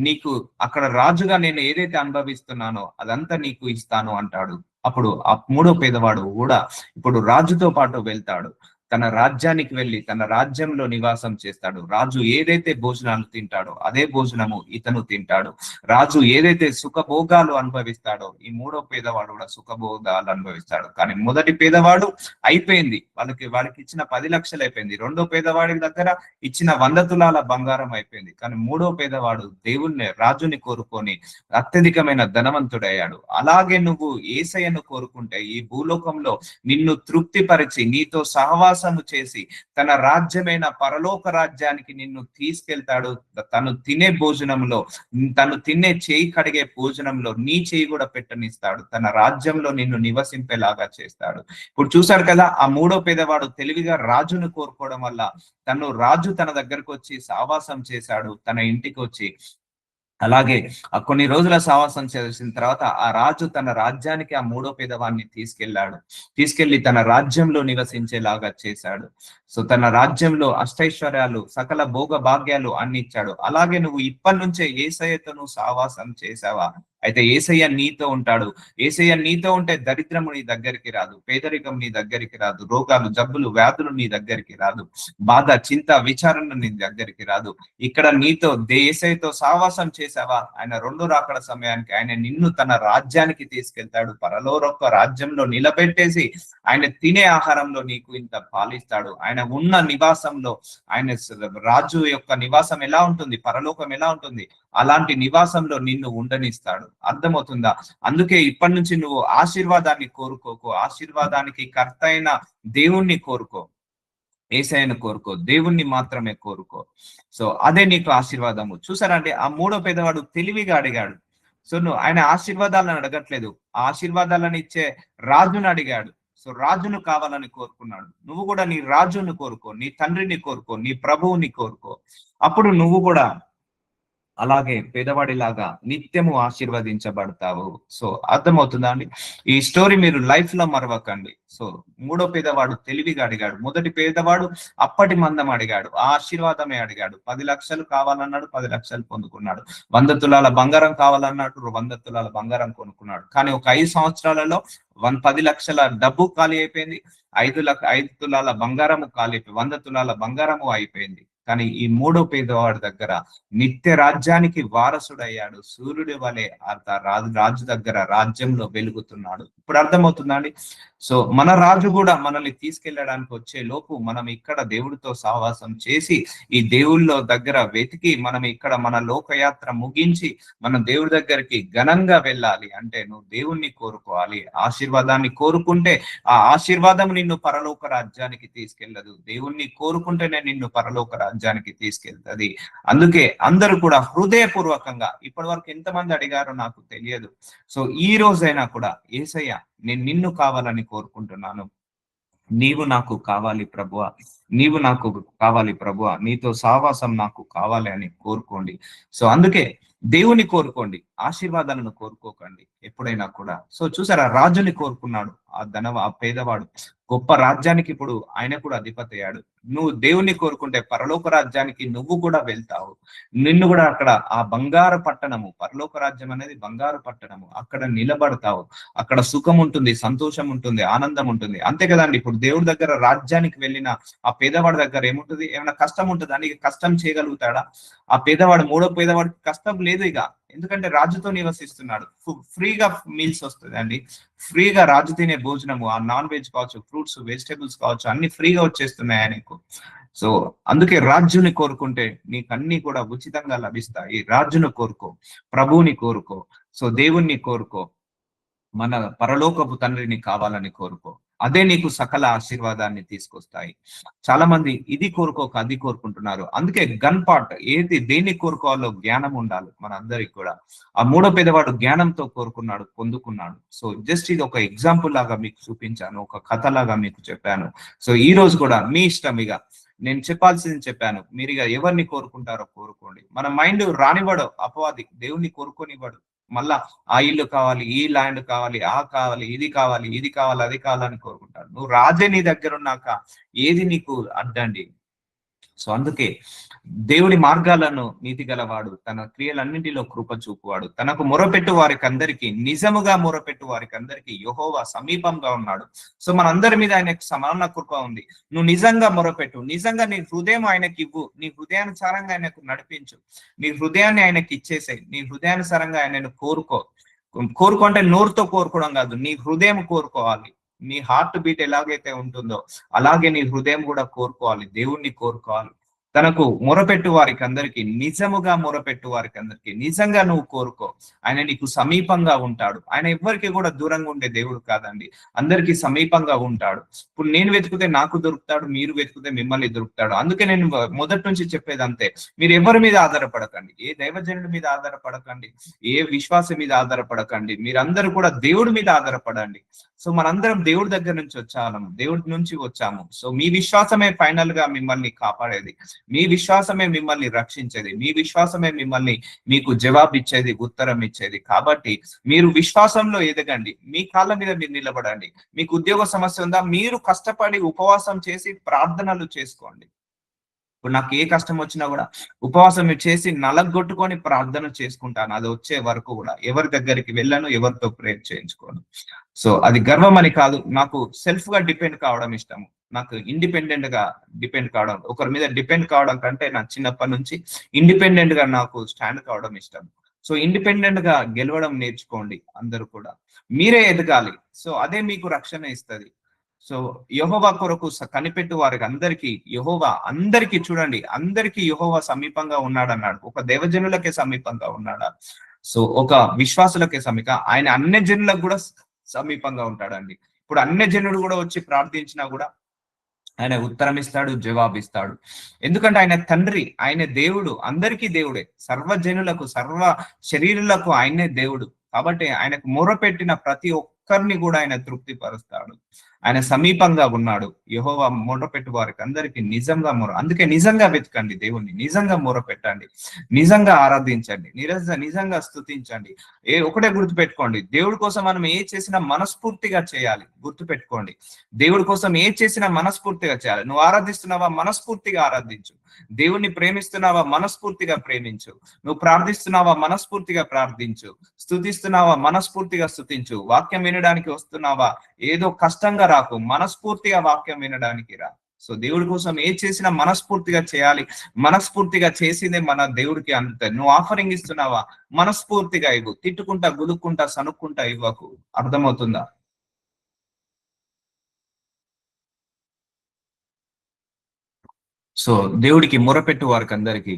నీకు అక్కడ రాజుగా నేను ఏదైతే అనుభవిస్తున్నానో అదంతా నీకు ఇస్తాను అంటాడు. అప్పుడు ఆ మూడో పేదవాడు కూడా ఇప్పుడు రాజుతో పాటు వెళ్తాడు. తన రాజ్యానికి వెళ్ళి తన రాజ్యంలో నివాసం చేస్తాడు. రాజు ఏదైతే భోజనాలు తింటాడో అదే భోజనము ఇతను తింటాడు. రాజు ఏదైతే సుఖభోగాలు అనుభవిస్తాడో ఈ మూడో పేదవాడు కూడా సుఖభోగాలు అనుభవిస్తాడు. కానీ మొదటి పేదవాడు అయిపోయింది, వాడికి ఇచ్చిన 10 లక్షలు అయిపోయింది. రెండో పేదవాడి దగ్గర ఇచ్చిన 100 తులాల బంగారం అయిపోయింది. కానీ మూడో పేదవాడు రాజుని కోరుకొని అత్యధికమైన ధనవంతుడయ్యాడు. అలాగే నువ్వు యేసయ్యను కోరుకుంటే ఈ భూలోకంలో నిన్ను తృప్తిపరిచి నీతో సహవాసము చేసి తన రాజ్యమైన పరలోక రాజ్యానికి నిన్ను తీసుకెళ్తాడు. తను తినే భోజనంలో, తను తినే చేయి కడిగే భోజనంలో నీ చేయి కూడా పెట్టనిస్తాడు. తన రాజ్యంలో నిన్ను నివసింపేలాగా చేస్తాడు. ఇప్పుడు చూశాడు కదా, ఆ మూడో పేదవాడు తెలివిగా రాజును కోరుకోవడం వల్ల రాజు తన దగ్గరకు వచ్చి సావాసం చేశాడు, తన ఇంటికి వచ్చి. అలాగే కొన్ని రోజుల సావాసం చేసిన తర్వాత ఆ రాజు తన రాజ్యానికి ఆ మూడో పేదవాన్ని తీసుకెళ్లి తన రాజ్యంలో నివసించేలాగా చేశాడు. సో తన రాజ్యంలో అష్టైశ్వర్యాలు, సకల భోగ భాగ్యాలు అన్ని ఇచ్చాడు. అలాగే నువ్వు ఇప్పటి నుంచే యేసయ్యతో నువ్వు సావాసం చేసావా? అయితే యేసయ్య నీతో ఉంటాడు. యేసయ్య నీతో ఉంటే దరిద్రము నీ దగ్గరికి రాదు, పేదరికం నీ దగ్గరికి రాదు, రోగాలు, జబ్బులు, వ్యాధులు నీ దగ్గరికి రాదు, బాధ, చింత, విచారణ నీ దగ్గరికి రాదు. ఇక్కడ నీతో యేసయ్యతో సావాసం చేసావా? ఆయన రెండో రాకడ సమయానికి ఆయన నిన్ను తన రాజ్యానికి తీసుకెళ్తాడు. పరలోక రాజ్యంలో నిలబెట్టేసి ఆయన తినే ఆహారంలో నీకు ఇంత పాలిస్తాడు. ఆయన ఉన్న నివాసంలో, రాజు యొక్క నివాసం ఎలా ఉంటుంది, పరలోకం ఎలా ఉంటుంది, అలాంటి నివాసంలో నిన్ను ఉండనిస్తాడు. అర్థమవుతుందా? అందుకే ఇప్పటి నుంచి నువ్వు ఆశీర్వాదాన్ని కోరుకోకు, ఆశీర్వాదానికి కర్త అయిన దేవుణ్ణి కోరుకో, యేసయ్యను కోరుకో, దేవుణ్ణి మాత్రమే కోరుకో. సో అదే నీకు ఆశీర్వాదము. చూసారంటే ఆ మూడో పేదవాడు తెలివిగా అడిగాడు. సో నువ్వు ఆయన ఆశీర్వాదాలను అడగట్లేదు, ఆ ఆశీర్వాదాలను ఇచ్చే రాజును అడిగాడు. సో రాజును కావాలని కోరుకున్నాడు. నువ్వు కూడా నీ రాజును కోరుకో, నీ తండ్రిని కోరుకో, నీ ప్రభువుని కోరుకో. అప్పుడు నువ్వు కూడా అలాగే పేదవాడిలాగా నిత్యము ఆశీర్వదించబడతావు. సో అర్థమవుతుందా అండి? ఈ స్టోరీ మీరు లైఫ్ లో మరవకండి. సో మూడో పేదవాడు తెలివిగా అడిగాడు, మొదటి పేదవాడు అప్పటి మందం అడిగాడు, ఆ ఆశీర్వాదమే అడిగాడు. 10 లక్షలు కావాలన్నాడు, 10 లక్షలు పొందుకున్నాడు. 100 తులాల బంగారం కావాలన్నాడు, 100 తులాల బంగారం కొనుక్కున్నాడు. కానీ ఒక 5 సంవత్సరాలలో 10 లక్షల డబ్బు ఖాళీ అయిపోయింది, 5 తులాల బంగారము ఖాళీ అయిపోయింది, 100 తులాల బంగారము అయిపోయింది. కానీ ఈ మూడో పేదవాడి దగ్గర నిత్య రాజ్యానికి వారసుడయ్యాడు. సూర్యుడి వలె రాజు దగ్గర రాజ్యంలో వెలుగుతున్నాడు. ఇప్పుడు అర్థమవుతుందా అండి? సో మన రాజు కూడా మనల్ని తీసుకెళ్ళడానికి వచ్చే లోపు మనం ఇక్కడ దేవుడితో సహవాసం చేసి, ఈ దేవుళ్ళ దగ్గర వెతికి, మనం ఇక్కడ మన లోకయాత్ర ముగించి మనం దేవుడి దగ్గరికి ఘనంగా వెళ్ళాలి అంటే నువ్వు దేవుణ్ణి కోరుకోవాలి. ఆశీర్వాదాన్ని కోరుకుంటే ఆ ఆశీర్వాదం నిన్ను పరలోక రాజ్యానికి తీసుకెళ్ళదు, దేవుణ్ణి కోరుకుంటేనే నిన్ను పరలోక రాజ్యానికి తీసుకెళ్తుంది. అందుకే అందరూ కూడా హృదయపూర్వకంగా, ఇప్పటి వరకు ఎంతమంది అడిగారో నాకు తెలియదు, సో ఈ రోజైనా కూడా యేసయ్య నేను నిన్ను కావాలని కోరుకుంటున్నాను, నీవు నాకు కావాలి ప్రభువా, నీవు నాకు కావాలి ప్రభువా, నీతో సావాసం నాకు కావాలి అని కోరుకోండి. సో అందుకే దేవుని కోరుకోండి, ఆశీర్వాదాలను కోరుకోకండి ఎప్పుడైనా కూడా. సో చూసారా, రాజుని కోరుకున్నాడు ఆ పేదవాడు, గొప్ప రాజ్యానికి ఇప్పుడు ఆయన కూడా అధిపతి అయ్యాడు. నువ్వు దేవుణ్ణి కోరుకుంటే పరలోక రాజ్యానికి నువ్వు కూడా వెళ్తావు. నిన్ను కూడా అక్కడ ఆ బంగారు పట్టణము, పరలోక రాజ్యం అనేది బంగారు పట్టణము, అక్కడ నిలబడతావు. అక్కడ సుఖం ఉంటుంది, సంతోషం ఉంటుంది, ఆనందం ఉంటుంది. అంతే కదండి. ఇప్పుడు దేవుడి దగ్గర రాజ్యానికి వెళ్ళిన ఆ పేదవాడి దగ్గర ఏముంటుంది? ఏమైనా కష్టం ఉంటుందా? నీకు కష్టం చేయగలుగుతాడా? ఆ పేదవాడు, మూడో పేదవాడికి కష్టం లేదు ఇక, ఎందుకంటే రాజుతో నివసిస్తున్నాడు. ఫ్రీగా మీల్స్ వస్తుంది అండి, ఫ్రీగా రాజు తినే భోజనము, ఆ నాన్ వెజ్ కావచ్చు, ఫ్రూట్స్, వెజిటేబుల్స్ కావచ్చు, అన్ని ఫ్రీగా వచ్చేస్తున్నాయి ఆయనకు. సో అందుకే రాజుని కోరుకుంటే నీకు అన్ని కూడా ఉచితంగా లభిస్తాయి. రాజును కోరుకో, ప్రభువుని కోరుకో, సో దేవుణ్ణి కోరుకో, మన పరలోకపు తండ్రిని కావాలని కోరుకో. అదే నీకు సకల ఆశీర్వాదాన్ని తీసుకొస్తాయి. చాలా మంది ఇది కోరుకోక అది కోరుకుంటున్నారు. అందుకే గన్ పార్ట్ ఏది దేన్ని కోరుకోవాలో జ్ఞానం ఉండాలి మనందరికి కూడా. ఆ మూడో పేదవాడు జ్ఞానంతో కోరుకున్నాడు, పొందుకున్నాడు. సో జస్ట్ ఇది ఒక ఎగ్జాంపుల్ లాగా మీకు చూపించాను, ఒక కథ లాగా మీకు చెప్పాను. సో ఈ రోజు కూడా మీ ఇష్టం, ఇక నేను చెప్పాల్సింది చెప్పాను. మీరు ఇక ఎవరిని కోరుకుంటారో కోరుకోండి. మన మైండ్ రానివ్వడు అపవాది, దేవుణ్ణి కోరుకోనివ్వడు. మళ్ళా ఆ ఇల్లు కావాలి, ఈ ల్యాండ్ కావాలి, ఆ కావాలి, ఇది కావాలి, ఇది కావాలి, అది కావాలని కోరుకుంటాడు. నువ్వు రాజే నీ దగ్గర ఉన్నాక ఏది నీకు అడ్డండి? సో అందుకే దేవుడి మార్గాలను నీతి గలవాడు, తన క్రియలన్నింటిలో కృప చూపువాడు, తనకు మొరపెట్టు వారికి అందరికీ, నిజముగా మొరపెట్టు వారికి అందరికీ యెహోవా సమీపంగా ఉన్నాడు. సో మనందరి మీద ఆయనకు సమాన కృప ఉంది. నువ్వు నిజంగా మొరపెట్టు, నిజంగా నీ హృదయం ఆయనకి ఇవ్వు, నీ హృదయానుసారంగా ఆయనకు నడిపించు, నీ హృదయాన్ని ఆయనకి ఇచ్చేసాయి, నీ హృదయానుసారంగా ఆయనను కోరుకో. కోరుకుంటే నోరుతో కోరుకోవడం కాదు, నీ హృదయం కోరుకోవాలి. నీ హార్ట్ బీట్ ఎలాగైతే ఉంటుందో అలాగే నీ హృదయం కూడా కోరుకోవాలి, దేవుణ్ణి కోరుకోవాలి. తనకు మొరపెట్టు వారికి అందరికీ, నిజముగా మొరపెట్టు వారికి అందరికీ, నిజంగా నువ్వు కోరుకో, ఆయన నీకు సమీపంగా ఉంటాడు. ఆయన ఎవ్వరికి కూడా దూరంగా ఉండే దేవుడు కాదండి, అందరికీ సమీపంగా ఉంటాడు. ఇప్పుడు నేను వెతికితే నాకు దొరుకుతాడు, మీరు వెతికితే మిమ్మల్ని దొరుకుతాడు. అందుకే నేను మొదటి నుంచి చెప్పేది అంతే, మీరు ఎవరి మీద ఆధారపడకండి, ఏ దైవజనుడి మీద ఆధారపడకండి, ఏ విశ్వాసం మీద ఆధారపడకండి, మీరందరూ కూడా దేవుడి మీద ఆధారపడండి. సో మనందరం దేవుడి దగ్గర నుంచి వచ్చాము, దేవుడి నుంచి వచ్చాము. సో మీ విశ్వాసమే ఫైనల్ గా మిమ్మల్ని కాపాడేది, మీ విశ్వాసమే మిమ్మల్ని రక్షించేది, మీ విశ్వాసమే మిమ్మల్ని మీకు జవాబు ఇచ్చేది, ఉత్తరం ఇచ్చేది. కాబట్టి మీరు విశ్వాసంలో ఎదగండి, మీ కాళ్ళ మీద మీరు నిలబడండి. మీకు ఉద్యోగ సమస్య ఉందా? మీరు కష్టపడి ఉపవాసం చేసి ప్రార్థనలు చేసుకోండి. ఇప్పుడు నాకు ఏ కష్టం వచ్చినా కూడా ఉపవాసం చేసి నలగొట్టుకొని ప్రార్థన చేసుకుంటాను, అది వచ్చే వరకు కూడా. ఎవరి దగ్గరికి వెళ్ళను, ఎవరితో ప్రేయర్ చేయించుకోను. సో అది గర్వం అని కాదు, నాకు సెల్ఫ్ గా డిపెండ్ కావడం ఇష్టము. నాకు ఇండిపెండెంట్ గా డిపెండ్ కావడం, ఒకరి మీద డిపెండ్ కావడం కంటే నాకు చిన్నప్పటి నుంచి ఇండిపెండెంట్ గా నాకు స్టాండ్ కావడం ఇష్టం. సో ఇండిపెండెంట్ గా గెలవడం నేర్చుకోండి అందరూ కూడా, మీరే ఎదగాలి. సో అదే మీకు రక్షణ ఇస్తుంది. సో యెహోవా కొరకు కనిపెట్టు వారికి అందరికీ యెహోవా, అందరికీ చూడండి, అందరికీ యెహోవా సమీపంగా ఉన్నాడన్నాడు. ఒక దేవజనులకే సమీపంగా ఉన్నాడా? సో ఒక విశ్వాసులకే ఆయన అన్య జనులకు కూడా సమీపంగా ఉంటాడండి. ఇప్పుడు అన్య జనుడు కూడా వచ్చి ప్రార్థించినా కూడా ఆయన ఉత్తరం ఇస్తాడు, జవాబిస్తాడు. ఎందుకంటే ఆయన తండ్రి, ఆయన దేవుడు, అందరికీ దేవుడే, సర్వజనులకు సర్వ శరీరులకు ఆయనే దేవుడు. కాబట్టి ఆయనకు మొరపెట్టిన ప్రతి ఒక్కరిని కూడా ఆయన తృప్తిపరుస్తాడు. ఆయన సమీపంగా ఉన్నాడు. యెహోవా మొరపెట్టు వారికి అందరికి నిజంగా అందుకే నిజంగా వెతకండి దేవుణ్ణి, నిజంగా మొరపెట్టండి, నిజంగా ఆరాధించండి, నిజంగా స్తుతించండి. ఒకటే గుర్తుపెట్టుకోండి, దేవుడి కోసం మనం ఏ చేసినా మనస్ఫూర్తిగా చేయాలి. గుర్తుపెట్టుకోండి, దేవుడి కోసం ఏ చేసినా మనస్ఫూర్తిగా చేయాలి. నువ్వు ఆరాధిస్తున్నావా, మనస్ఫూర్తిగా ఆరాధించు. దేవుణ్ణి ప్రేమిస్తున్నావా, మనస్ఫూర్తిగా ప్రేమించు. నువ్వు ప్రార్థిస్తున్నావా, మనస్ఫూర్తిగా ప్రార్థించు. స్తుతిస్తున్నావా, మనస్ఫూర్తిగా స్తుతించు. వాక్యం వినడానికి వస్తున్నావా, ఏదో కష్టంగా రాకు, మనస్ఫూర్తిగా వాక్యం వినడానికి రా. సో దేవుడి కోసం ఏ చేసినా మనస్ఫూర్తిగా చేయాలి. మనస్ఫూర్తిగా చేసిందే మన దేవుడికి అందుతుంది. నువ్వు ఆఫరింగ్ ఇస్తున్నావా, మనస్ఫూర్తిగా ఇవ్వు. తిట్టుకుంటా, గులుక్కుంటా, సనుక్కుంటా ఇవ్వకు. అర్థమవుతుందా? సో దేవుడికి మొరపెట్టు వారికి అందరికి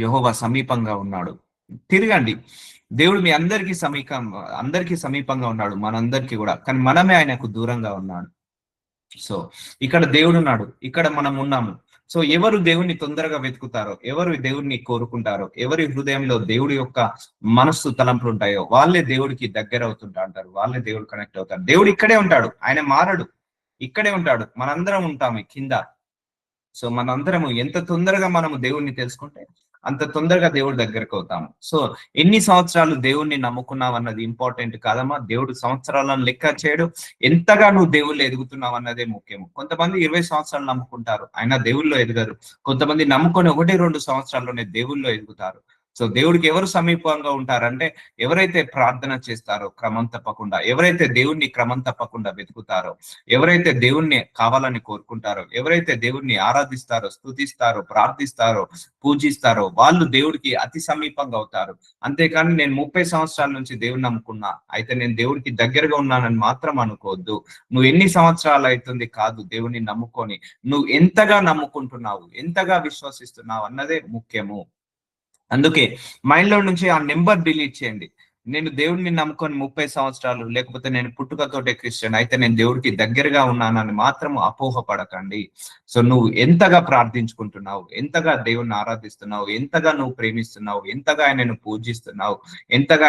యెహోవా సమీపంగా ఉన్నాడు. తిరగండి. దేవుడు మీ అందరికీ సమీపంగా ఉన్నాడు, మనందరికీ కూడా. కానీ మనమే ఆయనకు దూరంగా ఉన్నాడు. సో ఇక్కడ దేవుడు ఉన్నాడు, ఇక్కడ మనం ఉన్నాము. సో ఎవరు దేవుణ్ణి తొందరగా వెతుకుతారో, ఎవరు దేవుణ్ణి కోరుకుంటారో, ఎవరి హృదయంలో దేవుడి యొక్క మనస్సు తలంపులు ఉంటాయో వాళ్ళే దేవుడికి దగ్గర అవుతుంటా అంటారు, వాళ్ళే దేవుడు కనెక్ట్ అవుతారు. దేవుడు ఇక్కడే ఉంటాడు, ఆయన మారడు, ఇక్కడే ఉంటాడు. మనందరం ఉంటాము కింద. సో మనందరము ఎంత తొందరగా మనము దేవుణ్ణి తెలుసుకుంటే అంత తొందరగా దేవుడి దగ్గరకు అవుతాము. సో ఎన్ని సంవత్సరాలు దేవుణ్ణి నమ్ముకున్నావు అన్నది ఇంపార్టెంట్ కాదమ్మా. దేవుడు సంవత్సరాలను లెక్క చేయడు, ఎంతగా నువ్వు దేవుళ్ళు ఎదుగుతున్నావు అన్నదే ముఖ్యము. కొంతమంది 20 సంవత్సరాలు నమ్ముకుంటారు, అయినా దేవుళ్ళు ఎదగరు. కొంతమంది నమ్ముకొని 1-2 సంవత్సరాల్లోనే దేవుళ్ళు ఎదుగుతారు. సో దేవుడికి ఎవరు సమీపంగా ఉంటారంటే ఎవరైతే ప్రార్థన చేస్తారో క్రమం తప్పకుండా, ఎవరైతే దేవుణ్ణి క్రమం తప్పకుండా వెతుకుతారో, ఎవరైతే దేవుణ్ణి కావాలని కోరుకుంటారో, ఎవరైతే దేవుణ్ణి ఆరాధిస్తారో, స్తుతిస్తారో, ప్రార్థిస్తారో, పూజిస్తారో వాళ్ళు దేవుడికి అతి సమీపంగా అవుతారు. అంతేకాని నేను 30 సంవత్సరాల నుంచి దేవుని నమ్ముకున్నా, అయితే నేను దేవుడికి దగ్గరగా ఉన్నానని మాత్రం అనుకోవద్దు. నువ్వు ఎన్ని సంవత్సరాలు అవుతుంది కాదు దేవుణ్ణి నమ్ముకొని, నువ్వు ఎంతగా నమ్ముకుంటున్నావు, ఎంతగా విశ్వసిస్తున్నావు అన్నదే ముఖ్యము. అందుకే మైండ్ లో నుంచి ఆ నెంబర్ డిలీట్ చేయండి. నేను దేవుడిని నమ్ముకొని 30 సంవత్సరాలు, లేకపోతే నేను పుట్టుకతోటే క్రిస్టియన్, అయితే నేను దేవుడికి దగ్గరగా ఉన్నానని మాత్రం అపోహపడకండి. సో నువ్వు ఎంతగా ప్రార్థించుకుంటున్నావు, ఎంతగా దేవుణ్ణి ఆరాధిస్తున్నావు, ఎంతగా నువ్వు ప్రేమిస్తున్నావు, ఎంతగా ఆయనను పూజిస్తున్నావు, ఎంతగా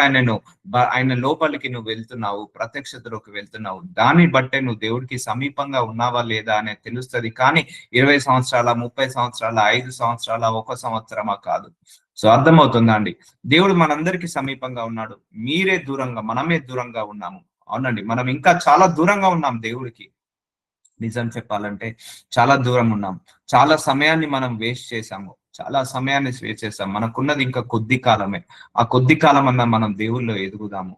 ఆయన లోపలికి నువ్వు వెళ్తున్నావు, ప్రత్యక్షతలోకి వెళ్తున్నావు, దాన్ని బట్టే నువ్వు దేవుడికి సమీపంగా ఉన్నావా లేదా అనేది తెలుస్తుంది. కానీ 20 సంవత్సరాల, 30 సంవత్సరాల, 5 సంవత్సరాల, 1 సంవత్సరమా కాదు. సో అర్థమవుతుందా అండి? దేవుడు మనందరికీ సమీపంగా ఉన్నాడు, మీరే దూరంగా, మనమే దూరంగా ఉన్నాము. అవునండి, మనం ఇంకా చాలా దూరంగా ఉన్నాం దేవుడికి. నిజం చెప్పాలంటే చాలా దూరం ఉన్నాం. చాలా సమయాన్ని మనం వేస్ట్ చేసాము, చాలా సమయాన్ని వేస్ట్ చేసాం. మనకున్నది ఇంకా కొద్ది కాలమే. ఆ కొద్ది కాలం అన్నా మనం దేవుళ్ళో ఎదుగుదాము.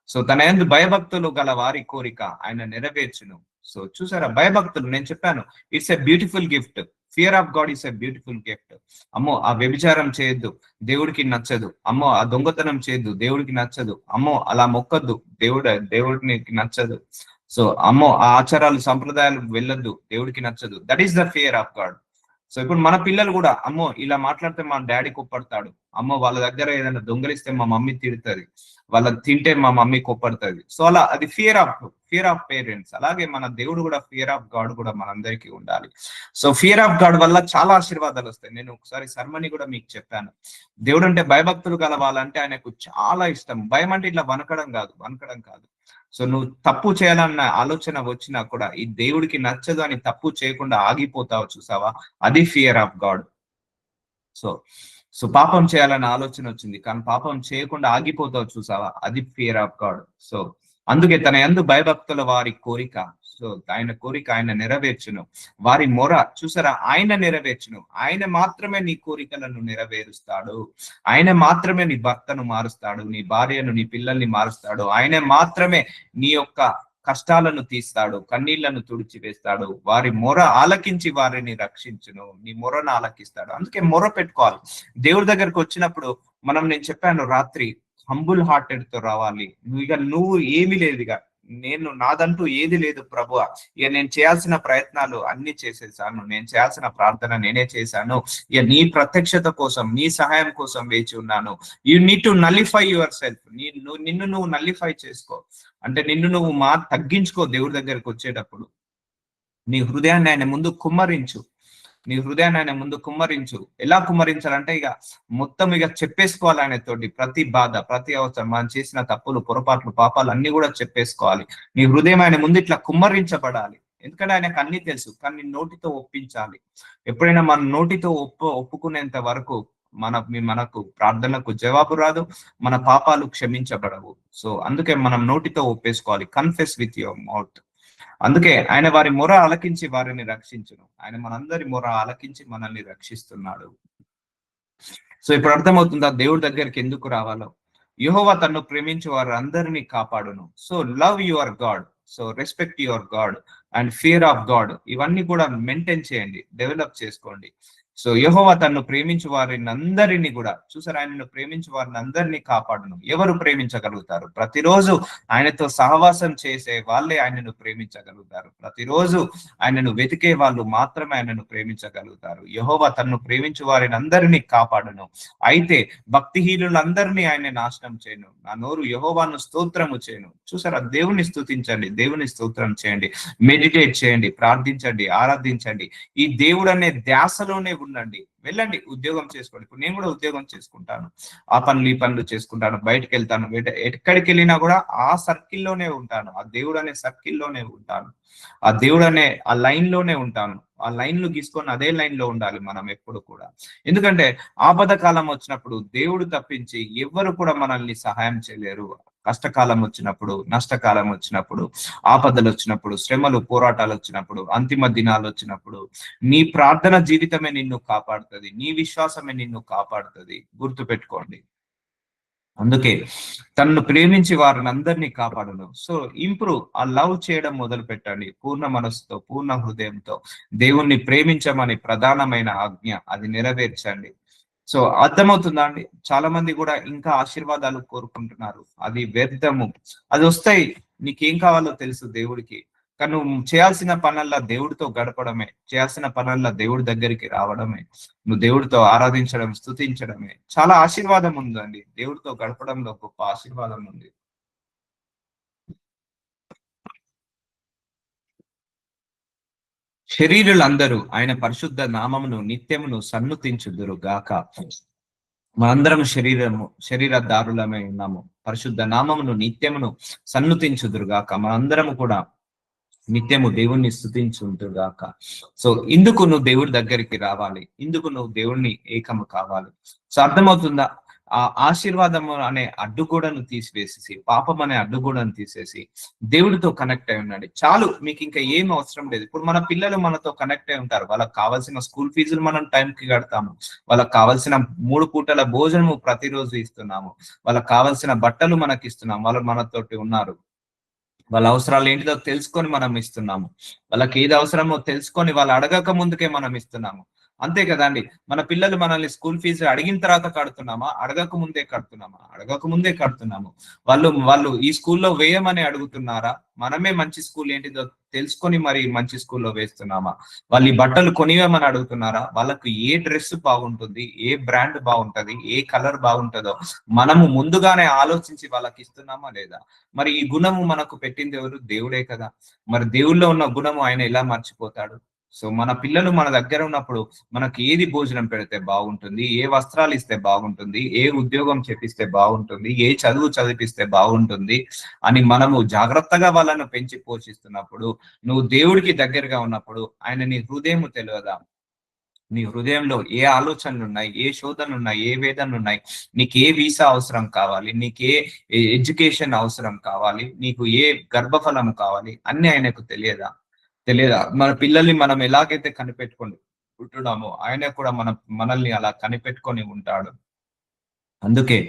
సో తన యందు భయభక్తులు గల వారి కోరిక ఆయన నెరవేర్చును. సో చూసారా, భయభక్తులు నేను చెప్పాను, it's a beautiful gift. Fear of God is a beautiful gift. అమ్మో ఆ వ్యభిచారం చేయొద్దు, దేవుడికి నచ్చదు. అమ్మో ఆ దొంగతనం చేయొద్దు, దేవుడికి నచ్చదు. అమ్మో అలా మొక్కద్దు, దేవుడికి నచ్చదు. సో అమ్మో ఆ ఆచారాలు సంప్రదాయాలు వెళ్ళొద్దు, దేవుడికి నచ్చదు. That is the fear of God. So ఇప్పుడు మన పిల్లలు కూడా అమ్మో ఇలా మాట్లాడితే మా డాడీ కొప్పడతాడు, అమ్మో వాళ్ళ దగ్గర ఏదైనా దొంగలిస్తే మా మమ్మీ తిడుతుంది, వాళ్ళ తింటే మా మమ్మీ కొప్పడుతుంది. సో అలా అది ఫియర్ ఆఫ్ పేరెంట్స్. అలాగే మన దేవుడు కూడా, ఫియర్ ఆఫ్ గాడ్ కూడా మనందరికీ ఉండాలి. సో ఫియర్ ఆఫ్ గాడ్ వల్ల చాలా ఆశీర్వాదాలు వస్తాయి. నేను ఒకసారి సర్మని కూడా మీకు చెప్పాను. దేవుడు అంటే భయభక్తులు కలవాలంటే ఆయనకు చాలా ఇష్టం. భయం అంటే ఇట్లా వనకడం కాదు. సో నువ్వు తప్పు చేయాలన్న ఆలోచన వచ్చినా కూడా ఈ దేవుడికి నచ్చదు అని తప్పు చేయకుండా ఆగిపోతావు చూసావా, అది fear of God. So so పాపం చేయాలన్న ఆలోచన వచ్చింది కానీ పాపం చేయకుండా ఆగిపోతావు చూసావా, అది ఫియర్ ఆఫ్ గాడ్. సో అందుకే తన యందు భయభక్తుల వారి కోరిక, సో ఆయన కోరిక ఆయన నెరవేర్చును. వారి మొర చూసారా, ఆయన నెరవేర్చును. ఆయన మాత్రమే నీ కోరికలను నెరవేరుస్తాడు. ఆయన మాత్రమే నీ భర్తను మారుస్తాడు, నీ భార్యను, నీ పిల్లల్ని మారుస్తాడు. ఆయన మాత్రమే నీ యొక్క కష్టాలను తీస్తాడు, కన్నీళ్లను తుడిచివేస్తాడు. వారి మొర ఆలకించి వారిని రక్షించును. నీ మొరను ఆలకిస్తాడు. అందుకే మొర పెట్టుకోవాలి. దేవుడి దగ్గరకు వచ్చినప్పుడు నేను చెప్పాను రాత్రి, హంబుల్ హార్టెడ్ తో రావాలి. నువ్వు ఏమీ లేదు, నాదంటూ ఏది లేదు ప్రభువా, ఇక నేను చేయాల్సిన ప్రయత్నాలు అన్ని చేసేసాను, నేను చేయాల్సిన ప్రార్థన నేనే చేశాను, ఇక నీ ప్రత్యక్షత కోసం, నీ సహాయం కోసం వేచి ఉన్నాను. You need to nullify your self. నిన్ను నువ్వు నలిఫై చేసుకో, అంటే నిన్ను నువ్వు తగ్గించుకో దేవుడి దగ్గరకు వచ్చేటప్పుడు. నీ హృదయాన్ని ఆయన ముందు కుమ్మరించు. నీ హృదయాన్ని ఆయన ముందు కుమ్మరించు. ఎలా కుమ్మరించాలంటే ఇక మొత్తం ఇక చెప్పేసుకోవాలి ఆయనతోటి. ప్రతి బాధ, ప్రతి అవసరం, మనం చేసిన తప్పులు, పొరపాట్లు, పాపాలు అన్ని కూడా చెప్పేసుకోవాలి. నీ హృదయం ఆయన ముందు ఇట్లా కుమ్మరించబడాలి. ఎందుకంటే ఆయనకు అన్ని తెలుసు, కానీ నోటితో ఒప్పించాలి. ఎప్పుడైనా మన నోటితో ఒప్పుకునేంత వరకు మనకు ప్రార్థనకు జవాబు రాదు, మన పాపాలు క్షమించబడవు. సో అందుకే మనం నోటితో ఒప్పేసుకోవాలి. Confess with your mouth. అందుకే ఆయన వారి మొర ఆలకించి వారిని రక్షించును. ఆయన మనందరి మొర ఆలకించి మనల్ని రక్షిస్తున్నాడు. సో ఇప్పుడు అర్థమవుతుందా దేవుడి దగ్గరికి ఎందుకు రావాలో? యెహోవా తన్ను ప్రేమించే వారు అందరినీ కాపాడును. So love your God, so respect your God and fear of God, ఇవన్నీ కూడా మెయింటైన్ చేయండి, డెవలప్ చేసుకోండి. సో యెహోవా తన్ను ప్రేమించే వారిని అందరినీ కూడా, చూసారు, ఆయనను ప్రేమించే వారిని అందరినీ కాపాడును. ఎవరు ప్రేమించగలుగుతారు? ప్రతిరోజు ఆయనతో సహవాసం చేసే వాళ్ళే ఆయనను ప్రేమించగలుగుతారు. ప్రతిరోజు ఆయనను వెతికే వాళ్ళు మాత్రమే ఆయనను ప్రేమించగలుగుతారు. యెహోవా తన్ను ప్రేమించే వారిని అందరినీ కాపాడును. అయితే భక్తిహీనులందరినీ ఆయన నాశనం చేయను. నా నోరు యెహోవాను స్తోత్రము చేయను. చూసారా, దేవుని స్తుతించండి, దేవుని స్తోత్రం చేయండి, మెడిటేట్ చేయండి, ప్రార్థించండి, ఆరాధించండి. ఈ దేవుడు అనే ధ్యాసలోనే ఉండండి. వెళ్ళండి, ఉద్యోగం చేసుకోండి. ఇప్పుడు నేను కూడా ఉద్యోగం చేసుకుంటాను, ఆ పనులు ఈ పనులు చేసుకుంటాను, బయటకు వెళ్తాను, ఎక్కడికి వెళ్ళినా కూడా ఆ సర్కిల్లోనే ఉంటాను, ఆ దేవుడు అనే సర్కిల్లోనే ఉంటాను, ఆ దేవుడు అనే ఆ లైన్ లోనే ఉంటాను. ఆ లైన్లు గీసుకొని అదే లైన్ లో ఉండాలి మనం ఎప్పుడు కూడా. ఎందుకంటే ఆపద కాలం వచ్చినప్పుడు దేవుడు తప్పించి ఎవ్వరు కూడా మనల్ని సహాయం చేయలేరు. కష్టకాలం వచ్చినప్పుడు, నష్టకాలం వచ్చినప్పుడు, ఆపదలు వచ్చినప్పుడు, శ్రమలు, పోరాటాలు వచ్చినప్పుడు, అంతిమ దినాలు వచ్చినప్పుడు నీ ప్రార్థన జీవితమే నిన్ను కాపాడుతుంది, నీ విశ్వాసమే నిన్ను కాపాడుతుంది. గుర్తు పెట్టుకోండి. అందుకే తనను ప్రేమించి వారిని అందరినీ కాపాడను. సో ఇంప్రూవ్, ఆ లవ్ చేయడం మొదలు పెట్టండి. పూర్ణ మనసుతో, పూర్ణ హృదయంతో దేవుణ్ణి ప్రేమించమని ప్రధానమైన ఆజ్ఞ, అది నెరవేర్చండి. సో అర్థమవుతుందా అండి? చాలా మంది కూడా ఇంకా ఆశీర్వాదాలు కోరుకుంటున్నారు, అది వ్యర్థము. అది వస్తాయి, నీకేం కావాలో తెలుసు దేవుడికి. కానీ నువ్వు చేయాల్సిన పనుల్లో దేవుడితో గడపడమే, చేయాల్సిన పనుల్లో దేవుడి దగ్గరికి రావడమే, నువ్వు దేవుడితో ఆరాధించడం, స్తుతించడమే. చాలా ఆశీర్వాదం ఉందండి, దేవుడితో గడపడంలో గొప్ప ఆశీర్వాదం ఉంది. శరీరులందరూ ఆయన పరిశుద్ధ నామమును నిత్యమును సన్నుతించుదురు గాక. మనందరం శరీరదారులమై ఉన్నాము. పరిశుద్ధ నామమును నిత్యమును సన్నుతించుదురు గాక. మనందరము కూడా నిత్యము దేవుణ్ణి స్తుతించుంటుగాక. సో ఇందుకు నువ్వు దేవుడి దగ్గరికి రావాలి, ఇందుకు నువ్వు దేవుణ్ణి ఏకము కావాలి. సో అర్థమవుతుందా? ఆ ఆశీర్వాదము అనే అడ్డుగోడను తీసివేసేసి, పాపం అనే అడ్డుగోడను తీసేసి దేవుడితో కనెక్ట్ అయి ఉండండి. చాలు, మీకు ఇంకా ఏం అవసరం లేదు. ఇప్పుడు మన పిల్లలు మనతో కనెక్ట్ అయి ఉంటారు, వాళ్ళకి కావాల్సిన స్కూల్ ఫీజులు మనం టైంకి కడతాము, వాళ్ళకి కావాల్సిన 3 పూటల భోజనము ప్రతిరోజు ఇస్తున్నాము, వాళ్ళకి కావాల్సిన బట్టలు మనకి ఇస్తున్నాము, వాళ్ళు మనతోటి ఉన్నారు, వాళ్ళ అవసరాలు ఏంటిదో తెలుసుకొని మనం ఇస్తున్నాము, వాళ్ళకి ఏది అవసరమో తెలుసుకొని వాళ్ళు అడగక ముందుకే మనం ఇస్తున్నాము. అంతే కదండి. మన పిల్లలు మనల్ని స్కూల్ ఫీజు అడిగిన తర్వాత కడుతున్నామా, అడగక ముందే కడుతున్నామా? అడగక ముందే కడుతున్నాము. వాళ్ళు వాళ్ళు ఈ స్కూల్లో వేయమని అడుగుతున్నారా? మనమే మంచి స్కూల్ ఏంటిదో తెలుసుకొని మరి మంచి స్కూల్లో వేస్తున్నామా? వాళ్ళు ఈ బట్టలు కొనివేమని అడుగుతున్నారా? వాళ్ళకు ఏ డ్రెస్ బాగుంటుంది, ఏ బ్రాండ్ బాగుంటది, ఏ కలర్ బాగుంటుందో మనము ముందుగానే ఆలోచించి వాళ్ళకి ఇస్తున్నామా లేదా? మరి ఈ గుణము మనకు పెట్టింది ఎవరు? దేవుడే కదా. మరి దేవుళ్ళో ఉన్న గుణము ఆయన ఎలా మర్చిపోతాడు? సో మన పిల్లలు మన దగ్గర ఉన్నప్పుడు మనకి ఏది భోజనం పెడితే బాగుంటుంది, ఏ వస్త్రాలు ఇస్తే బాగుంటుంది, ఏ ఉద్యోగం చేపిస్తే బాగుంటుంది, ఏ చదువు చదివిస్తే బాగుంటుంది అని మనము జాగ్రత్తగా వాళ్ళను పెంచి పోషిస్తున్నప్పుడు, నువ్వు దేవుడికి దగ్గరగా ఉన్నప్పుడు ఆయన నీ హృదయం తెలియదా? నీ హృదయంలో ఏ ఆలోచనలు ఉన్నాయి, ఏ శోధనలు ఉన్నాయి, ఏ వేదనలు ఉన్నాయి, నీకు ఏ వీసా అవసరం కావాలి, నీకు ఏ ఎడ్యుకేషన్ అవసరం కావాలి, నీకు ఏ గర్భఫలం కావాలి, అన్ని ఆయనకు తెలియదా? మన పిల్లల్ని మనం ఎలాగైతే కనిపెట్టుకొని ఉంటున్నామో ఆయన కూడా మనల్ని అలా కనిపెట్టుకొని ఉంటాడు. అందుకే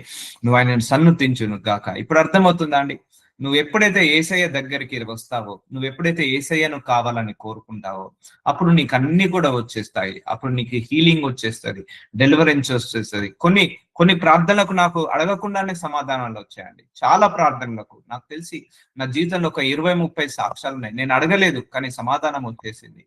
నువ్వు ఆయనను సన్నుతించును గాక. ఇప్పుడు అర్థమవుతుందా అండి? నువ్వు ఎప్పుడైతే యేసయ్య దగ్గరికి వస్తావో, నువ్వు ఎప్పుడైతే యేసయ్యను కావాలని కోరుకుంటావో, అప్పుడు నీకు అన్ని కూడా వచ్చేస్తాయి. అప్పుడు నీకు హీలింగ్ వచ్చేస్తుంది, డెలివరెన్స్ వచ్చేస్తుంది. కొన్ని ప్రార్థనలకు నాకు అడగకుండానే సమాధానాలు వచ్చాయండి. చాలా ప్రార్థనలకు నాకు తెలిసి నా జీవితంలో ఒక 20-30 సాక్ష్యాలు ఉన్నాయి. నేను అడగలేదు కానీ సమాధానం వచ్చేసింది.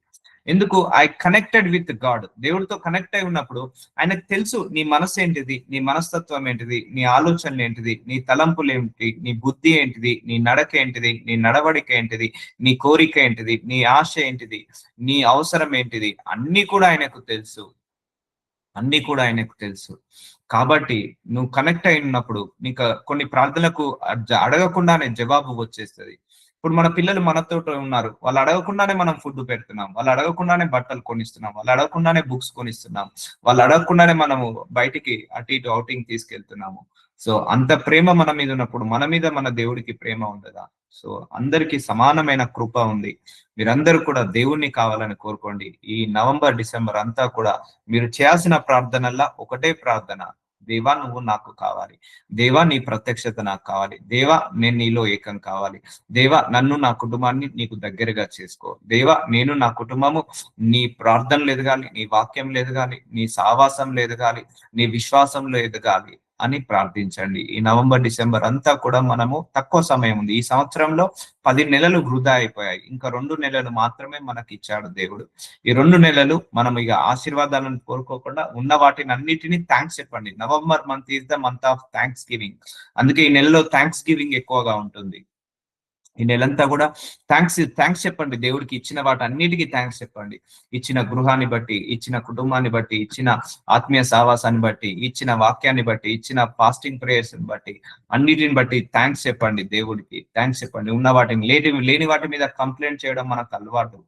ఎందుకు? I connected with God. దేవుడితో కనెక్ట్ అయి ఉన్నప్పుడు ఆయనకు తెలుసు నీ మనసు ఏంటిది, నీ మనస్తత్వం ఏంటిది, నీ ఆలోచనలు ఏంటిది, నీ తలంపులు ఏంటి, నీ బుద్ధి ఏంటిది, నీ నడక ఏంటిది, నీ నడవడిక ఏంటిది, నీ కోరిక ఏంటిది, నీ ఆశ ఏంటిది, నీ అవసరం ఏంటిది, అన్ని కూడా ఆయనకు తెలుసు. అన్ని కూడా ఆయనకు తెలుసు. కాబట్టి నువ్వు కనెక్ట్ అయినప్పుడు నీకు కొన్ని ప్రార్థనలకు అడగకుండానే జవాబు వచ్చేస్తది. ఇప్పుడు మన పిల్లలు మనతో ఉన్నారు. వాళ్ళు అడగకుండానే మనం ఫుడ్ పెడుతున్నాం. వాళ్ళు అడగకుండానే బట్టలు కొనిస్తున్నాం. వాళ్ళు అడగకుండానే బుక్స్ కొనిస్తున్నాం. వాళ్ళు అడగకుండానే మనము బయటికి అటు ఇటు ఔటింగ్ తీసుకెళ్తున్నాము. సో అంత ప్రేమ మన మీద ఉన్నప్పుడు మన మీద మన దేవుడికి ప్రేమ ఉండదా? సో అందరికీ సమానమైన కృప ఉంది. మీరందరూ కూడా దేవుణ్ణి కావాలని కోరుకోండి. ఈ నవంబర్, డిసెంబర్ అంతా కూడా మీరు చేయాల్సిన ప్రార్థనల్లా ఒకటే ప్రార్థన. దేవా నువ్వు నాకు కావాలి. దేవా నీ ప్రత్యక్షత నాకు కావాలి. దేవా నేను నీలో ఏకం కావాలి. దేవా నన్ను నా కుటుంబాన్ని నీకు దగ్గరగా చేసుకో. దేవా నేను నా కుటుంబము నీ ప్రార్థనలు ఎదగాలి, నీ వాక్యంలో ఎదగాలి, నీ సావాసంలో ఎదగాలి, నీ విశ్వాసంలో ఎదగాలి అని ప్రార్థించండి. ఈ నవంబర్, డిసెంబర్ అంతా కూడా మనము తక్కువ సమయం ఉంది. ఈ సంవత్సరంలో 10 నెలలు వృధా అయిపోయాయి. ఇంకా 2 నెలలు మాత్రమే మనకి ఇచ్చాడు దేవుడు. ఈ 2 నెలలు మనం ఇక ఆశీర్వాదాలను కోరుకోకుండా ఉన్న వాటిని అన్నిటినీ థ్యాంక్స్ చెప్పండి. November month is the month of thanks giving. అందుకే ఈ నెలలో థ్యాంక్స్ గివింగ్ ఎక్కువగా ఉంటుంది. ఈ నెలంతా కూడా థ్యాంక్స్ చెప్పండి. దేవుడికి ఇచ్చిన వాటి అన్నిటికీ థ్యాంక్స్ చెప్పండి. ఇచ్చిన గృహాన్ని బట్టి, ఇచ్చిన కుటుంబాన్ని బట్టి, ఇచ్చిన ఆత్మీయ సావాసాన్ని బట్టి, ఇచ్చిన వాక్యాన్ని బట్టి, ఇచ్చిన ఫాస్టింగ్ ప్రేయర్స్ బట్టి, అన్నిటిని బట్టి థ్యాంక్స్ చెప్పండి. దేవుడికి థ్యాంక్స్ చెప్పండి. ఉన్న వాటిని లేని వాటి మీద కంప్లైంట్ చేయడం మనకు అలవాటు.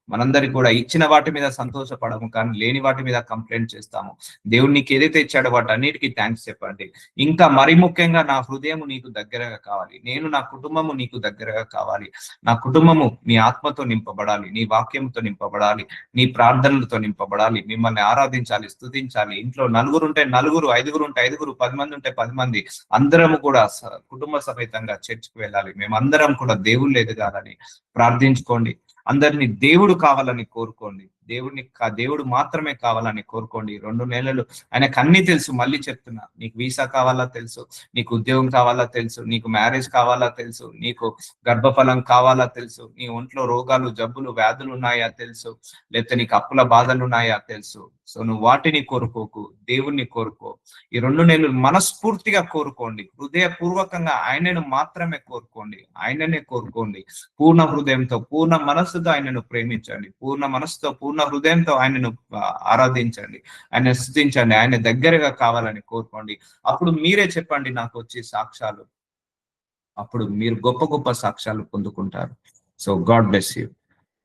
మనందరికి కూడా ఇచ్చిన వాటి మీద సంతోషపడము, కానీ లేని వాటి మీద కంప్లైంట్ చేస్తాము. దేవుడు నీకు ఏదైతే ఇచ్చాడో వాటి అన్నిటికీ థ్యాంక్స్ చెప్పండి. ఇంకా మరి ముఖ్యంగా నా హృదయం నీకు దగ్గరగా కావాలి. నేను నా కుటుంబము నీకు దగ్గరగా కావాలి. నా కుటుంబము నీ ఆత్మతో నింపబడాలి, నీ వాక్యంతో నింపబడాలి, నీ ప్రార్థనలతో నింపబడాలి, మిమ్మల్ని ఆరాధించాలి, స్తుతించాలి. ఇంట్లో 4 ఉంటే 4, 5 ఉంటే 5, 10 మంది ఉంటే 10 మంది, అందరము కూడా కుటుంబ సమేతంగా చర్చికి వెళ్ళాలి. మేమందరం కూడా దేవుళ్ళు ఎదగాలని ప్రార్థించుకోండి. అందరినీ దేవుడు కావాలని కోరుకోండి. దేవుడు మాత్రమే కావాలని కోరుకోండి. 2 నెలలు ఆయనకు అన్ని తెలుసు. మళ్ళీ చెప్తున్నా, నీకు వీసా కావాలా తెలుసు, నీకు ఉద్యోగం కావాలా తెలుసు, నీకు మ్యారేజ్ కావాలా తెలుసు, నీకు గర్భఫలం కావాలా తెలుసు, నీ ఒంట్లో రోగాలు, జబ్బులు, వ్యాధులు ఉన్నాయా తెలుసు, లేకపోతే నీకు అప్పుల బాధలు ఉన్నాయా తెలుసు. సో నువ్వు వాటిని కోరుకోకు, దేవుణ్ణి కోరుకో. ఈ 2 నెలలు మనస్ఫూర్తిగా కోరుకోండి. హృదయపూర్వకంగా ఆయనను మాత్రమే కోరుకోండి. ఆయననే కోరుకోండి. పూర్ణ హృదయంతో, పూర్ణ మనస్సుతో ఆయనను ప్రేమించండి. పూర్ణ మనస్సుతో, పూర్ణ హృదయంతో ఆయనను ఆరాధించండి, ఆయన స్తుతించండి, ఆయన దగ్గరగా కావాలని కోరుకోండి. అప్పుడు మీరే చెప్పండి నాకు వచ్చే సాక్ష్యాలు. అప్పుడు మీరు గొప్ప గొప్ప సాక్ష్యాలు పొందుకుంటారు. So God bless you.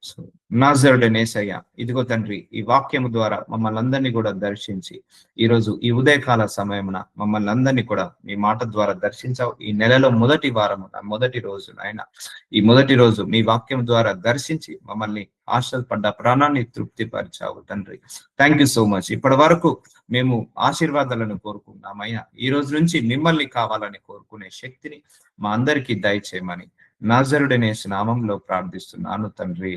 So నాజరుడైన యేసయ్య, ఇదిగో తండ్రి, ఈ వాక్యము ద్వారా మమ్మల్ని అందరినీ కూడా దర్శించి ఈరోజు ఈ ఉదయకాల సమయమున మమ్మల్ని అందరినీ కూడా మీ మాట ద్వారా దర్శించావు. ఈ నెలలో మొదటి వారము, మొదటి రోజు ఆయన, ఈ మొదటి రోజు మీ వాక్యం ద్వారా దర్శించి మమ్మల్ని ఆశలు పడ్డ ప్రాణాన్ని తృప్తిపరిచావు తండ్రి. Thank you so much. ఇప్పటి వరకు మేము ఆశీర్వాదాలను కోరుకున్నామయ్యా. ఈ రోజు నుంచి మిమ్మల్ని కావాలని కోరుకునే శక్తిని మా అందరికీ దయచేయమని నాజరుడైన యేసు నామములో ప్రార్థిస్తున్నాను తండ్రి.